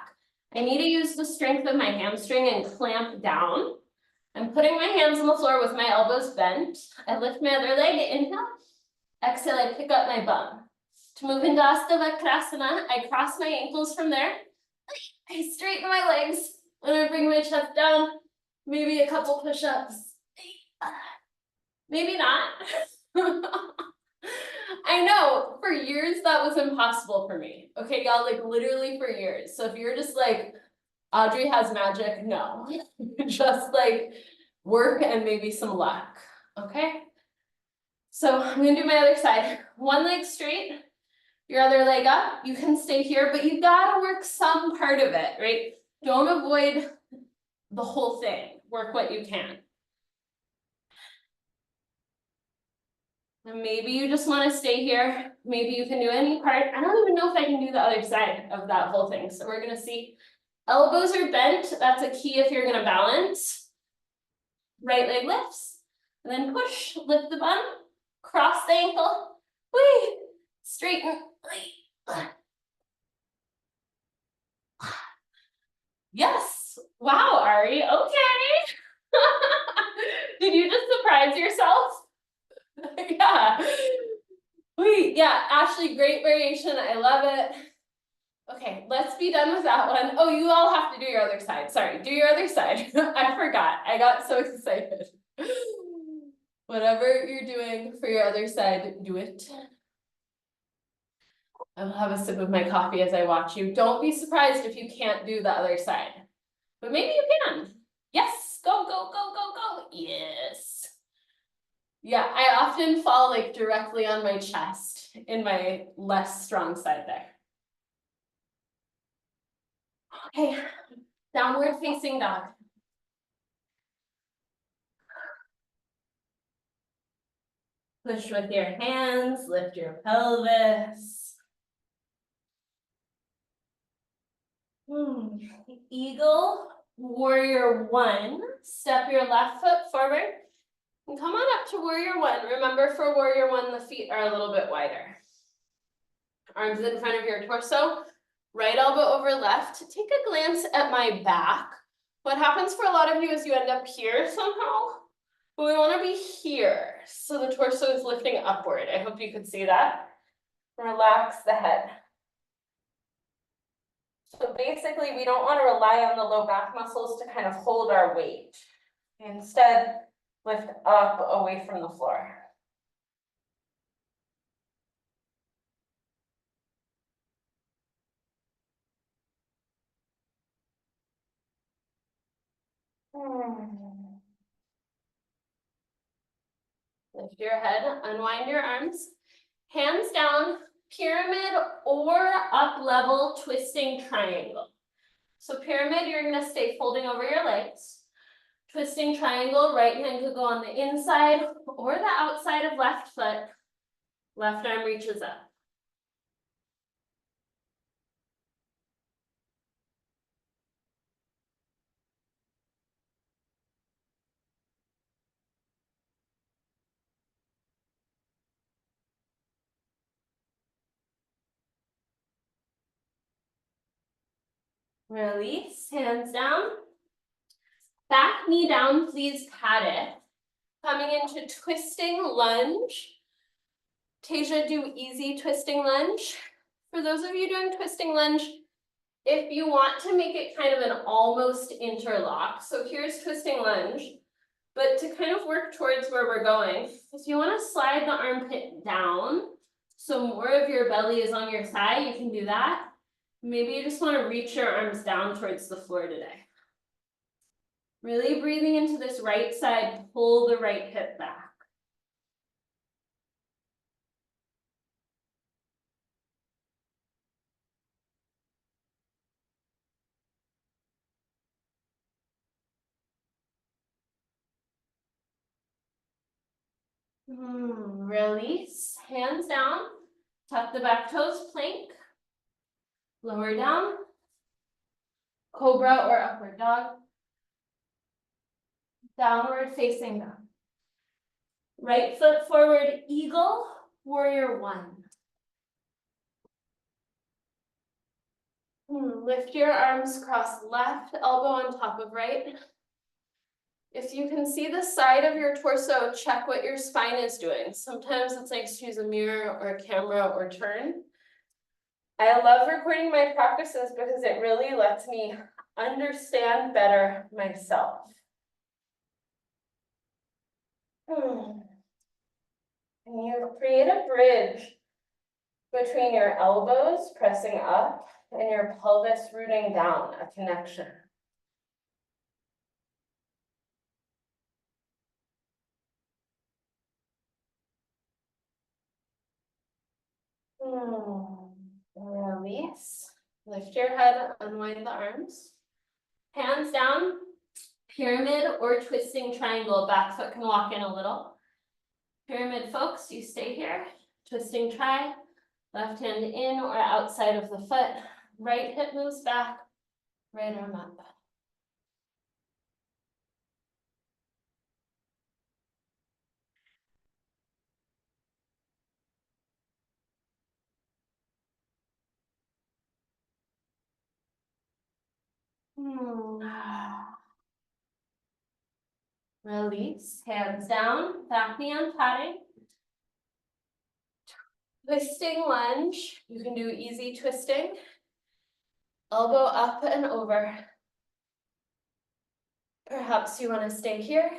I need to use the strength of my hamstring and clamp down. I'm putting my hands on the floor with my elbows bent. I lift my other leg, inhale. Exhale, I pick up my bum. To move into Vakrasana, I cross my ankles from there. I straighten my legs. And I bring my chest down. Maybe a couple push-ups. Maybe not. I know, for years that was impossible for me. Okay, y'all, like literally for years. So if you're just like, Audrey has magic, no. Just like work and maybe some luck, okay? So I'm gonna do my other side. One leg straight, your other leg up. You can stay here, but you gotta work some part of it, right? Don't avoid the whole thing. Work what you can. And maybe you just want to stay here. Maybe you can do any part. I don't even know if I can do the other side of that whole thing. So we're going to see elbows are bent. That's a key if you're going to balance. Right leg lifts. And then push, lift the bum, cross the ankle. Whee! Straighten. Yes. Wow, Ari. Okay. Did you just surprise yourself? Yeah. Wait, yeah, Ashley, great variation. I love it. Okay, let's be done with that one. Oh, you all have to do your other side. Sorry, do your other side. I forgot. I got so excited. Whatever you're doing for your other side, do it. I will have a sip of my coffee as I watch you. Don't be surprised if you can't do the other side. But maybe you can. Yes, go, go, go, go, go. Yes. Yeah, I often fall like directly on my chest in my less strong side there. Okay, downward facing dog. Push with your hands, lift your pelvis. Eagle, warrior one. Step your left foot forward. And come on up to warrior one. Remember, for warrior one, the feet are a little bit wider. Arms in front of your torso, right elbow over left. Take a glance at my back. What happens for a lot of you is you end up here somehow, but we want to be here. So the torso is lifting upward. I hope you could see that. Relax the head. So basically, we don't want to rely on the low back muscles to kind of hold our weight. Instead, lift up away from the floor. Lift your head, unwind your arms, hands down, pyramid or up level twisting triangle. So pyramid, you're gonna stay folding over your legs. Twisting triangle, right hand could go on the inside or the outside of left foot. Left arm reaches up. Release, hands down. Back knee down, please pat it. Coming into twisting lunge. Tasia, do easy twisting lunge. For those of you doing twisting lunge, if you want to make it kind of an almost interlock, so here's twisting lunge, but to kind of work towards where we're going, if you want to slide the armpit down, so more of your belly is on your thigh, you can do that. Maybe you just want to reach your arms down towards the floor today. Really breathing into this right side, pull the right hip back. Release, hands down, tuck the back toes, plank, lower down, cobra or upward dog, downward facing dog. Right foot forward, eagle, warrior one. Lift your arms, cross left elbow on top of right. If you can see the side of your torso, check what your spine is doing. Sometimes it's nice to use a mirror or a camera or turn. I love recording my practices because it really lets me understand better myself. And you create a bridge between your elbows pressing up and your pelvis rooting down, a connection. Release. Lift your head, unwind the arms. Hands down, pyramid or twisting triangle. Back foot can walk in a little. Pyramid, folks, you stay here. Twisting tri, left hand in or outside of the foot. Right hip moves back, right arm up. Release, hands down, back knee on padding. Twisting lunge, you can do easy twisting. Elbow up and over. Perhaps you want to stay here.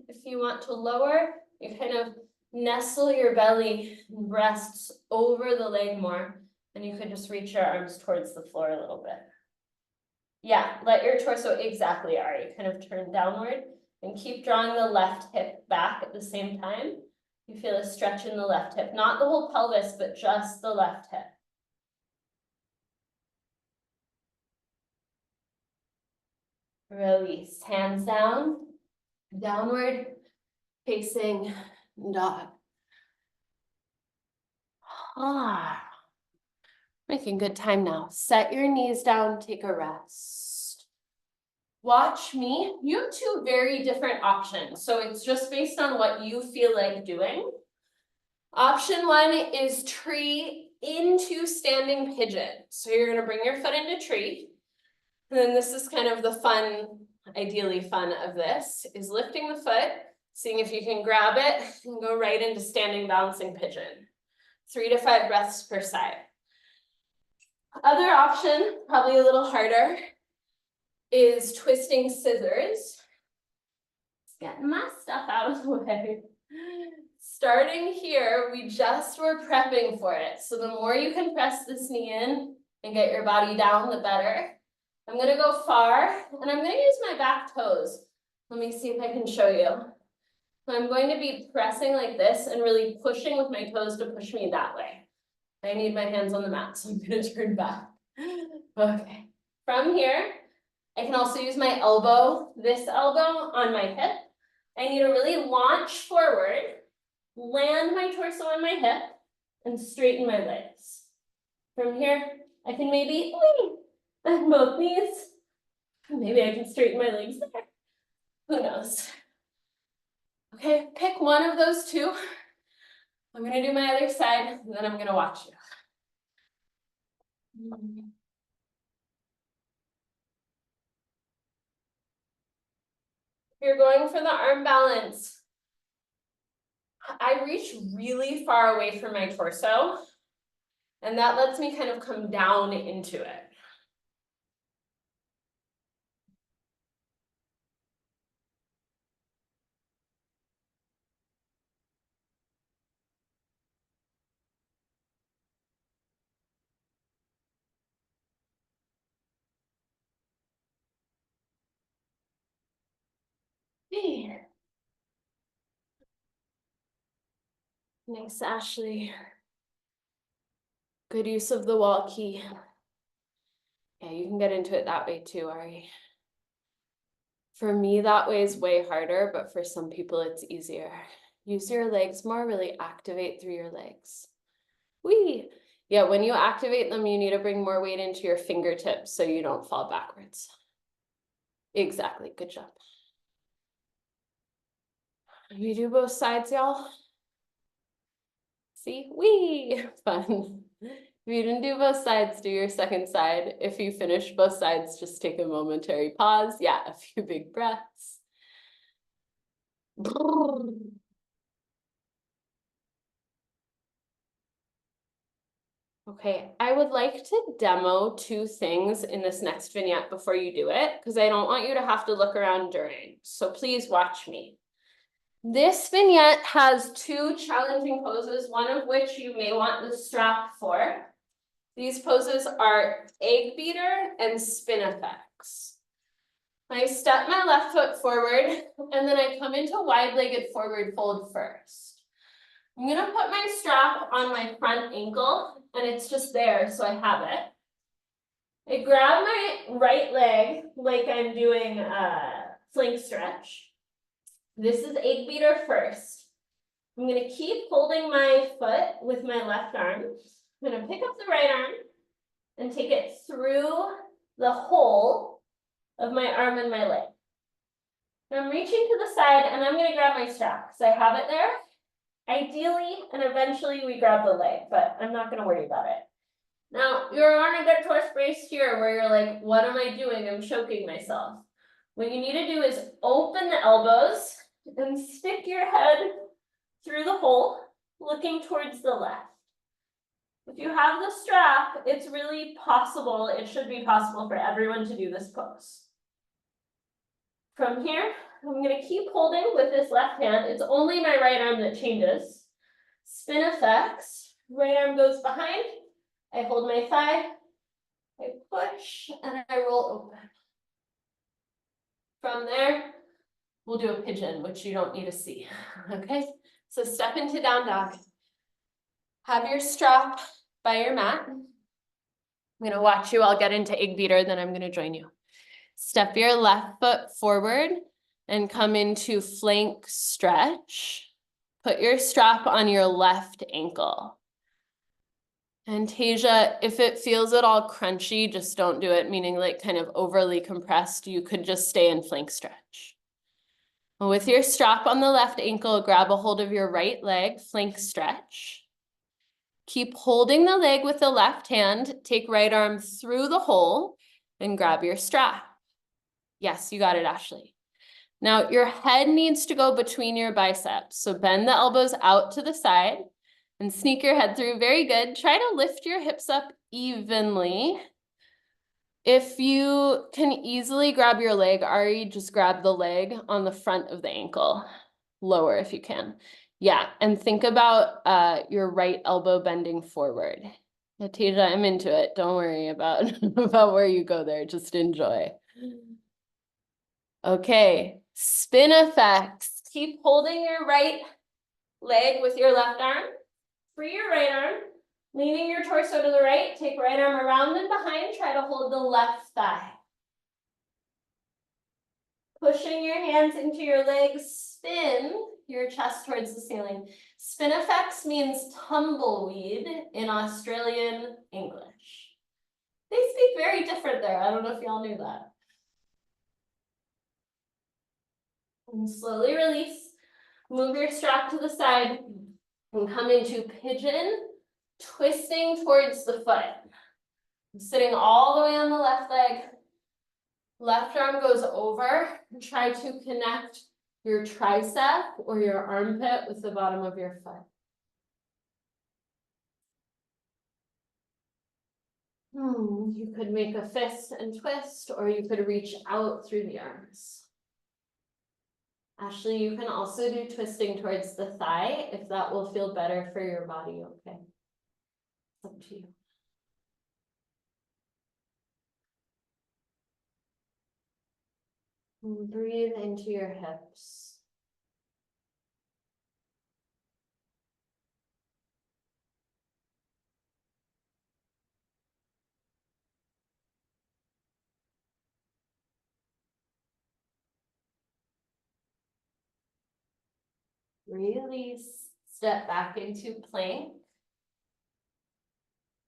If you want to lower, you kind of nestle your belly and breasts over the leg more, and you could just reach your arms towards the floor a little bit. Yeah, let your torso, exactly, Ari, kind of turn downward and keep drawing the left hip back at the same time. You feel a stretch in the left hip, not the whole pelvis, but just the left hip. Release, hands down, downward facing dog. Making good time now. Set your knees down, take a rest. Watch me. You have two very different options, so it's just based on what you feel like doing. Option one is tree into standing pigeon. So you're gonna bring your foot into tree. And then this is kind of the fun, ideally fun of this, is lifting the foot, seeing if you can grab it and go right into standing bouncing pigeon. 3 to 5 breaths per side. Other option, probably a little harder, is twisting scissors. Just getting my stuff out of the way. Starting here, we just were prepping for it. So the more you can press this knee in and get your body down, the better. I'm gonna go far, and I'm gonna use my back toes. Let me see if I can show you. So I'm going to be pressing like this and really pushing with my toes to push me that way. I need my hands on the mat, so I'm gonna turn back. Okay, from here, I can also use my elbow, this elbow on my hip. I need to really launch forward, land my torso on my hip, and straighten my legs. From here, I can maybe bend both knees. Maybe I can straighten my legs there. Who knows? Okay, pick one of those two. I'm gonna do my other side, and then I'm gonna watch you. You're going for the arm balance. I reach really far away from my torso, and that lets me kind of come down into it. Nice, Ashley. Good use of the wall key. Yeah, you can get into it that way too, Ari. For me, that way is way harder, but for some people it's easier. Use your legs more, really activate through your legs. Whee! Yeah, when you activate them, you need to bring more weight into your fingertips so you don't fall backwards. Exactly, good job. You do both sides, y'all. See, whee, fun. If you didn't do both sides, do your second side. If you finish both sides, just take a momentary pause. Yeah, a few big breaths. Okay, I would like to demo 2 things in this next vignette before you do it, because I don't want you to have to look around during. So please watch me. This vignette has 2 challenging poses, one of which you may want the strap for. These poses are eggbeater and spin effects. I step my left foot forward, and then I come into wide-legged forward fold first. I'm gonna put my strap on my front ankle, and it's just there, so I have it. I grab my right leg like I'm doing a flank stretch. This is eggbeater first. I'm gonna keep holding my foot with my left arm. I'm gonna pick up the right arm and take it through the hole of my arm and my leg. I'm reaching to the side, and I'm gonna grab my strap because I have it there. Ideally, and eventually we grab the leg, but I'm not gonna worry about it. Now, you're on a good torse brace here where you're like, what am I doing? I'm choking myself. What you need to do is open the elbows and stick your head through the hole, looking towards the left. If you have the strap, it's really possible, it should be possible for everyone to do this pose. From here, I'm gonna keep holding with this left hand. It's only my right arm that changes. Spin effects, right arm goes behind, I hold my thigh, I push, and I roll open. From there, we'll do a pigeon, which you don't need to see, okay? So step into down dog. Have your strap by your mat. I'm gonna watch you all get into eggbeater, then I'm gonna join you. Step your left foot forward and come into flank stretch. Put your strap on your left ankle. And Tasia, if it feels at all crunchy, just don't do it, meaning like kind of overly compressed. You could just stay in flank stretch. With your strap on the left ankle, grab a hold of your right leg, flank stretch. Keep holding the leg with the left hand, take right arm through the hole and grab your strap. Yes, you got it, Ashley. Now your head needs to go between your biceps. So bend the elbows out to the side and sneak your head through. Very good. Try to lift your hips up evenly. If you can easily grab your leg, Ari, just grab the leg on the front of the ankle. Lower if you can. Yeah, and think about your right elbow bending forward. Natasha, I'm into it. Don't worry about, about where you go there. Just enjoy. Okay, spin effects. Keep holding your right leg with your left arm. Free your right arm. Leaning your torso to the right. Take right arm around and behind. Try to hold the left thigh. Pushing your hands into your legs. Spin your chest towards the ceiling. Spin effects means tumbleweed in Australian English. They speak very different there. I don't know if y'all knew that. And slowly release. Move your strap to the side and come into pigeon, twisting towards the foot. Sitting all the way on the left leg. Left arm goes over. Try to connect your tricep or your armpit with the bottom of your foot. You could make a fist and twist, or you could reach out through the arms. Ashley, you can also do twisting towards the thigh if that will feel better for your body, okay? It's up to you. And breathe into your hips. Release, step back into plank.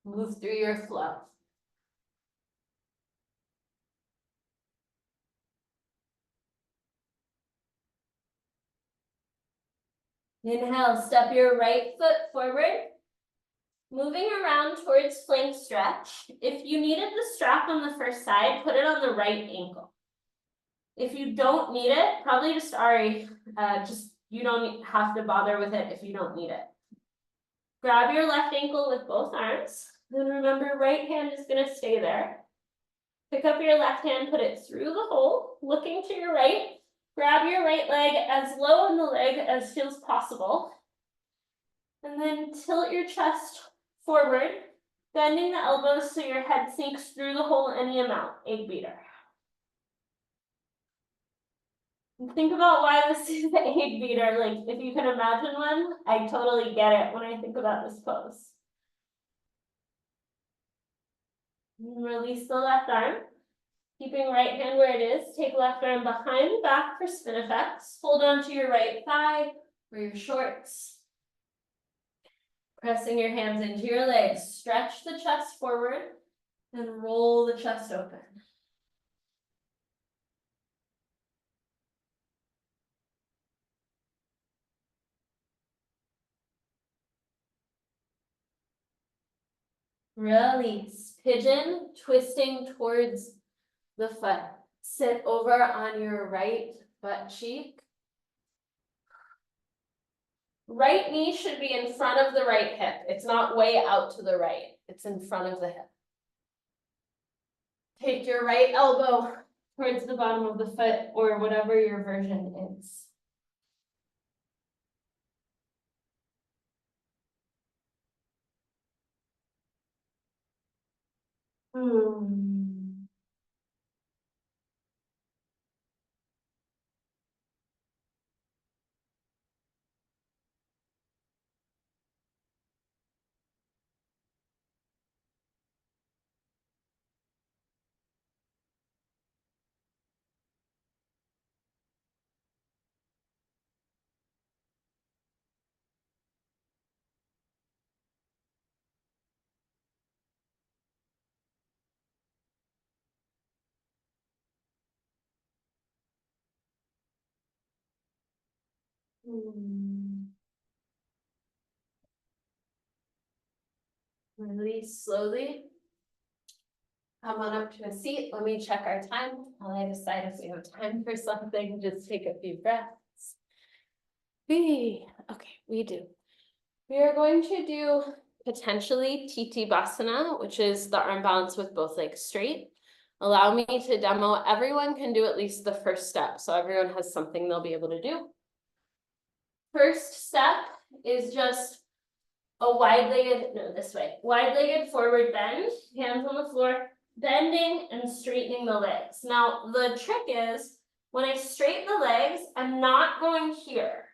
Move through your flow. Inhale, step your right foot forward. Moving around towards plank stretch. If you needed the strap on the first side, put it on the right ankle. If you don't need it, probably just Audrey, you don't have to bother with it if you don't need it. Grab your left ankle with both arms. Then remember, right hand is gonna stay there. Pick up your left hand, put it through the hole, looking to your right. Grab your right leg as low in the leg as feels possible. And then tilt your chest forward, bending the elbows so your head sinks through the hole any amount, eggbeater. Think about why this is the eggbeater. Like, if you can imagine one, I totally get it when I think about this pose. Release the left arm. Keeping right hand where it is, take left arm behind the back for spin effects. Hold on to your right thigh or your shorts. Pressing your hands into your legs. Stretch the chest forward and roll the chest open. Release. Pigeon, twisting towards the foot. Sit over on your right butt cheek. Right knee should be in front of the right hip. It's not way out to the right. It's in front of the hip. Take your right elbow towards the bottom of the foot or whatever your version is. Release slowly. Come on up to a seat. Let me check our time. While I decide if we have time for something, just take a few breaths. Okay, we do. We are going to do potentially titibasana, which is the arm balance with both legs straight. Allow me to demo. Everyone can do at least the first step, so everyone has something they'll be able to do. First step is just a wide-legged forward bend, hands on the floor, bending and straightening the legs. Now, the trick is when I straighten the legs, I'm not going here.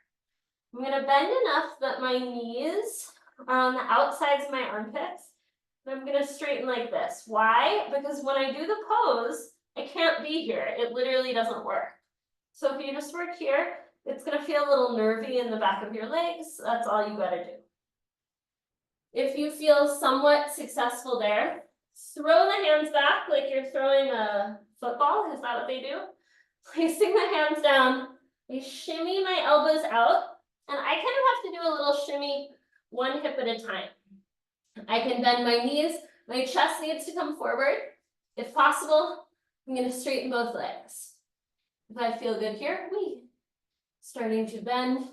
I'm gonna bend enough that my knees are on the outsides of my armpits, and I'm gonna straighten like this. Why? Because when I do the pose, I can't be here. It literally doesn't work. So if you just work here, it's gonna feel a little nervy in the back of your legs. That's all you gotta do. If you feel somewhat successful there, throw the hands back like you're throwing a football. Is that what they do? Placing the hands down, I shimmy my elbows out, and I kind of have to do a little shimmy one hip at a time. I can bend my knees, my chest needs to come forward. If possible, I'm going to straighten both legs. If I feel good here, starting to bend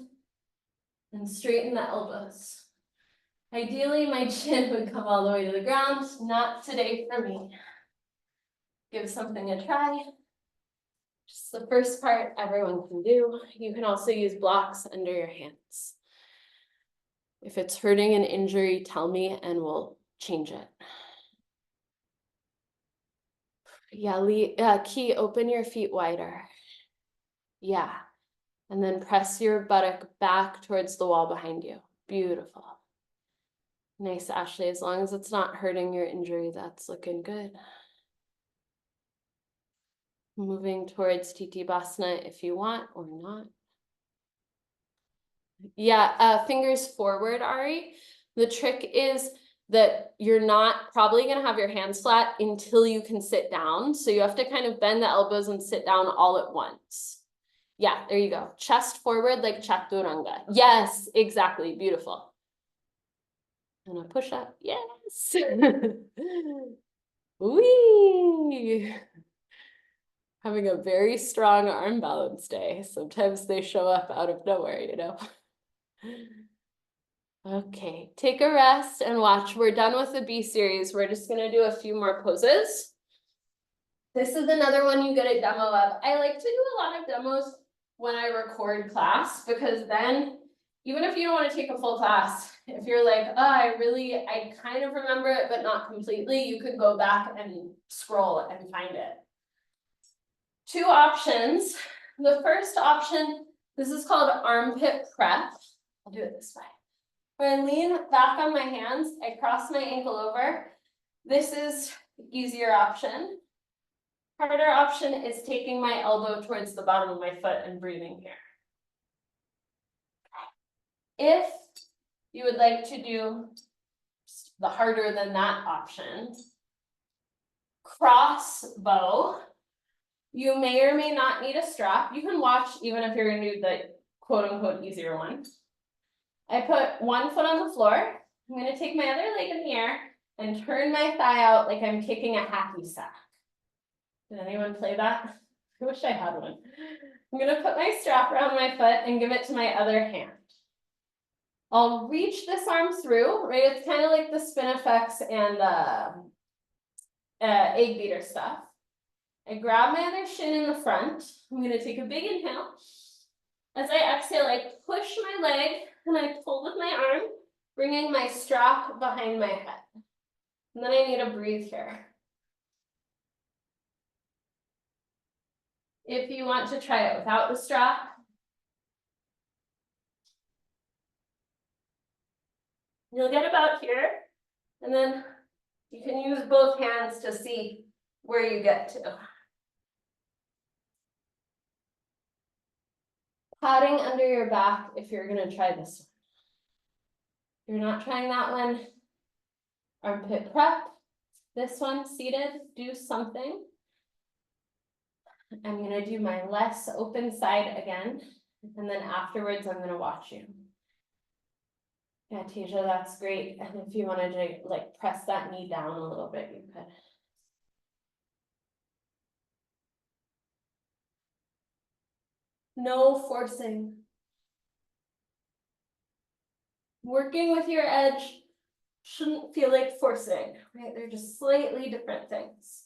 and straighten the elbows. Ideally, my chin would come all the way to the ground. Not today for me. Give something a try. Just the first part everyone can do. You can also use blocks under your hands. If it's hurting an injury, tell me and we'll change it. Yeah, Key, open your feet wider. Yeah. And then press your buttock back towards the wall behind you. Beautiful. Nice, Ashley. As long as it's not hurting your injury, that's looking good. Moving towards titibasana if you want or not. Yeah, fingers forward, Ari. The trick is that you're not probably gonna have your hands flat until you can sit down. So you have to kind of bend the elbows and sit down all at once. Yeah, there you go. Chest forward like chaturanga. Yes, exactly. Beautiful. And a push up. Yes. Whee! Having a very strong arm balance day. Sometimes they show up out of nowhere, you know? Okay, take a rest and watch. We're done with the B series. We're just gonna do a few more poses. This is another one you get a demo of. I like to do a lot of demos when I record class, because then even if you don't want to take a full class, if you're like, oh, I kind of remember it, but not completely, you could go back and scroll and find it. Two options. The first option, this is called armpit prep. I'll do it this way. When I lean back on my hands, I cross my ankle over. This is the easier option. Harder option is taking my elbow towards the bottom of my foot and breathing here. If you would like to do the harder than that option, cross bow, you may or may not need a strap. You can watch even if you're going to do the quote unquote easier one. I put one foot on the floor. I'm going to take my other leg in the air and turn my thigh out like I'm kicking a hacky sack. Did anyone play that? I wish I had one. I'm going to put my strap around my foot and give it to my other hand. I'll reach this arm through, right? It's kind of like the spin effects and egg beater stuff. I grab my other shin in the front. I'm going to take a big inhale. As I exhale, I push my leg and I pull with my arm, bringing my strap behind my head. And then I need to breathe here. If you want to try it without the strap, you'll get about here, and then you can use both hands to see where you get to. Padding under your back if you're going to try this one. If you're not trying that one, armpit prep. This one, seated, do something. I'm going to do my less open side again, and then afterwards I'm going to watch you. Yeah, Tasia, that's great. And if you wanted to like press that knee down a little bit, you could. No forcing. Working with your edge shouldn't feel like forcing, right? They're just slightly different things.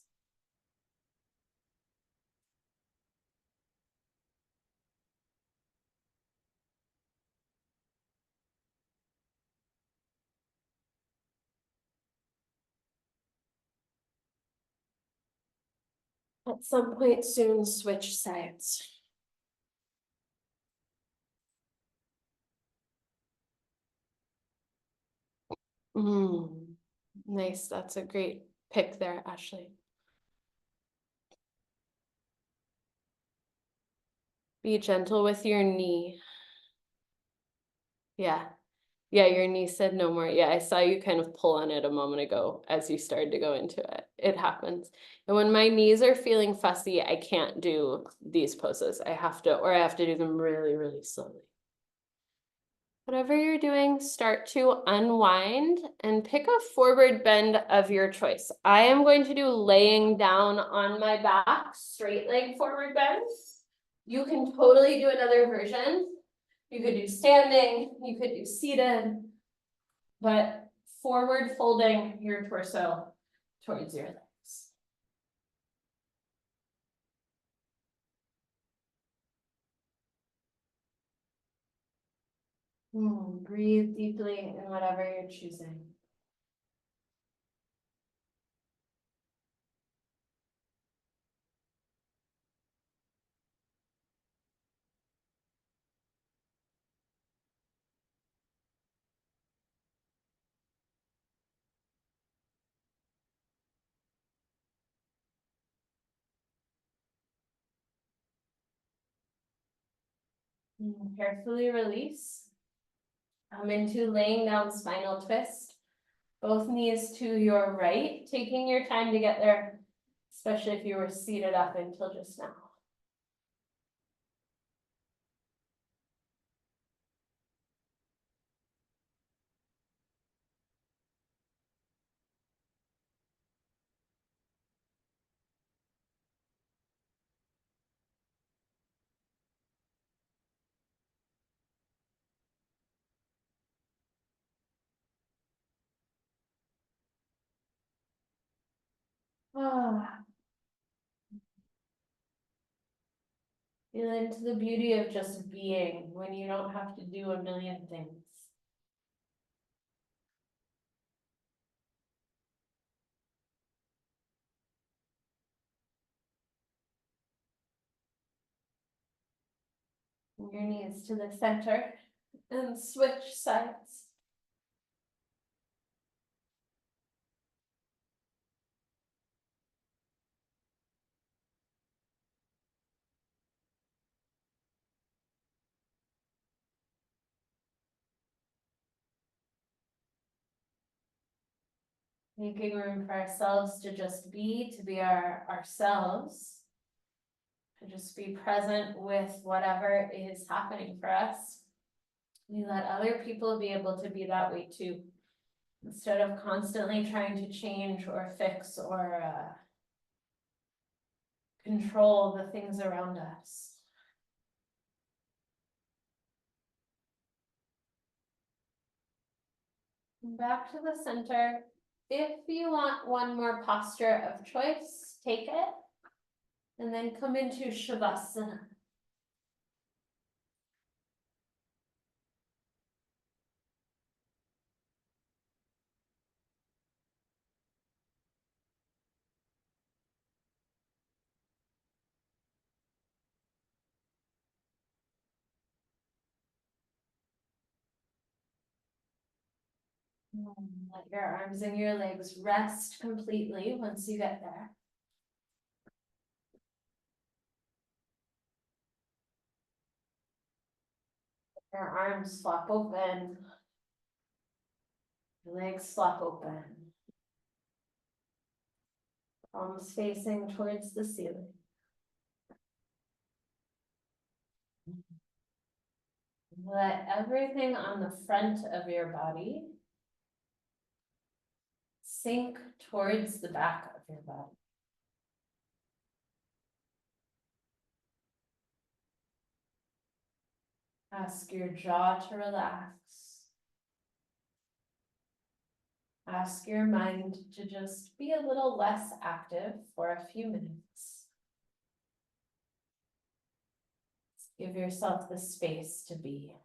At some point soon, switch sides. Nice, that's a great pick there, Ashley. Be gentle with your knee. Yeah. Yeah, your knee said no more. Yeah, I saw you kind of pull on it a moment ago as you started to go into it. It happens. And when my knees are feeling fussy, I can't do these poses. I have to do them really, really slowly. Whatever you're doing, start to unwind and pick a forward bend of your choice. I am going to do laying down on my back, straight leg forward bends. You can totally do another version. You could do standing, you could do seated, but forward folding your torso towards your legs. Breathe deeply in whatever you're choosing. Carefully release. Come into laying down spinal twist. Both knees to your right, taking your time to get there, especially if you were seated up until just now. Ah, feel into the beauty of just being when you don't have to do a million things. Your knees to the center and switch sides. Making room for ourselves to just be, to be ourselves, to just be present with whatever is happening for us. We let other people be able to be that way too, instead of constantly trying to change or fix or control the things around us. Back to the center. If you want one more posture of choice, take it. And then come into Shavasana. Let your arms and your legs rest completely once you get there. Your arms flop open. Your legs flop open. Palms facing towards the ceiling. Let everything on the front of your body sink towards the back of your body. Ask your jaw to relax. Ask your mind to just be a little less active for a few minutes. Give yourself the space to be.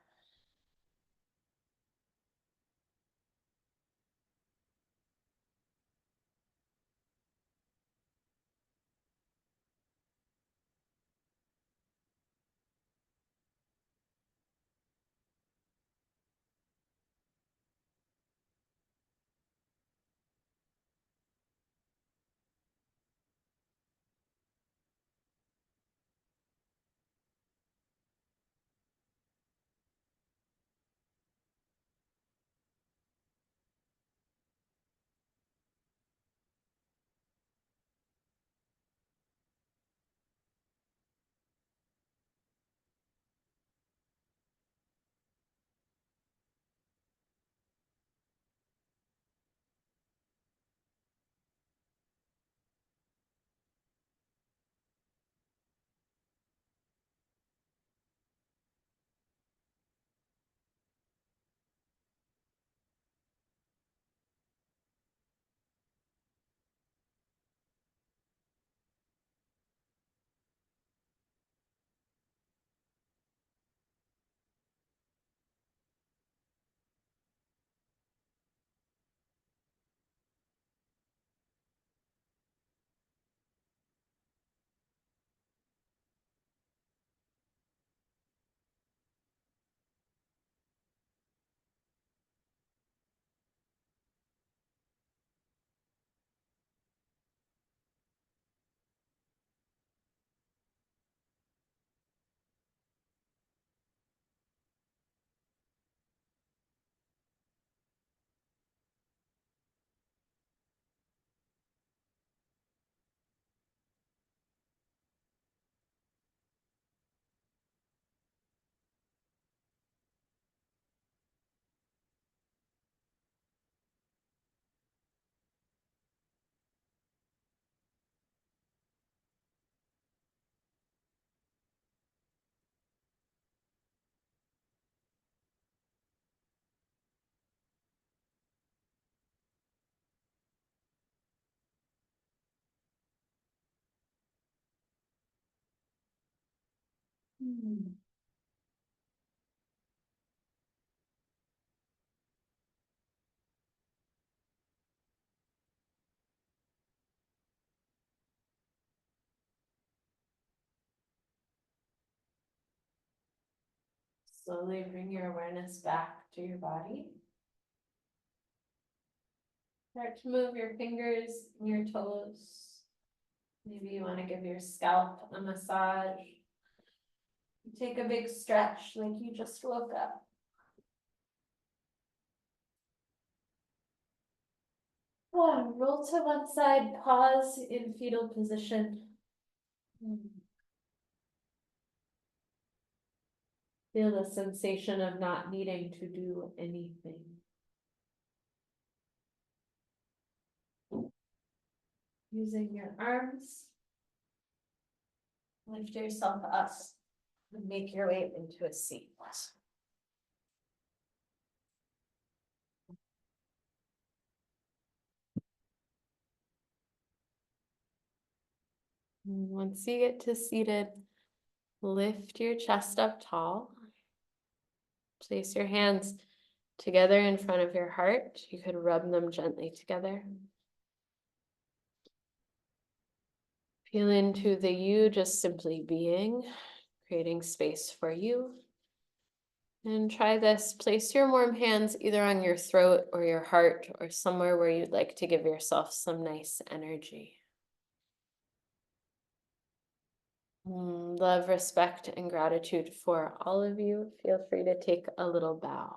Slowly bring your awareness back to your body. Start to move your fingers and your toes. Maybe you want to give your scalp a massage. Take a big stretch like you just woke up. Oh, roll to one side, pause in fetal position. Feel the sensation of not needing to do anything. Using your arms, lift yourself up and make your way into a seat. Once you get to seated, lift your chest up tall. Place your hands together in front of your heart. You could rub them gently together. Feel into the you just simply being, creating space for you. And try this. Place your warm hands either on your throat or your heart or somewhere where you'd like to give yourself some nice energy. Love, respect, and gratitude for all of you. Feel free to take a little bow.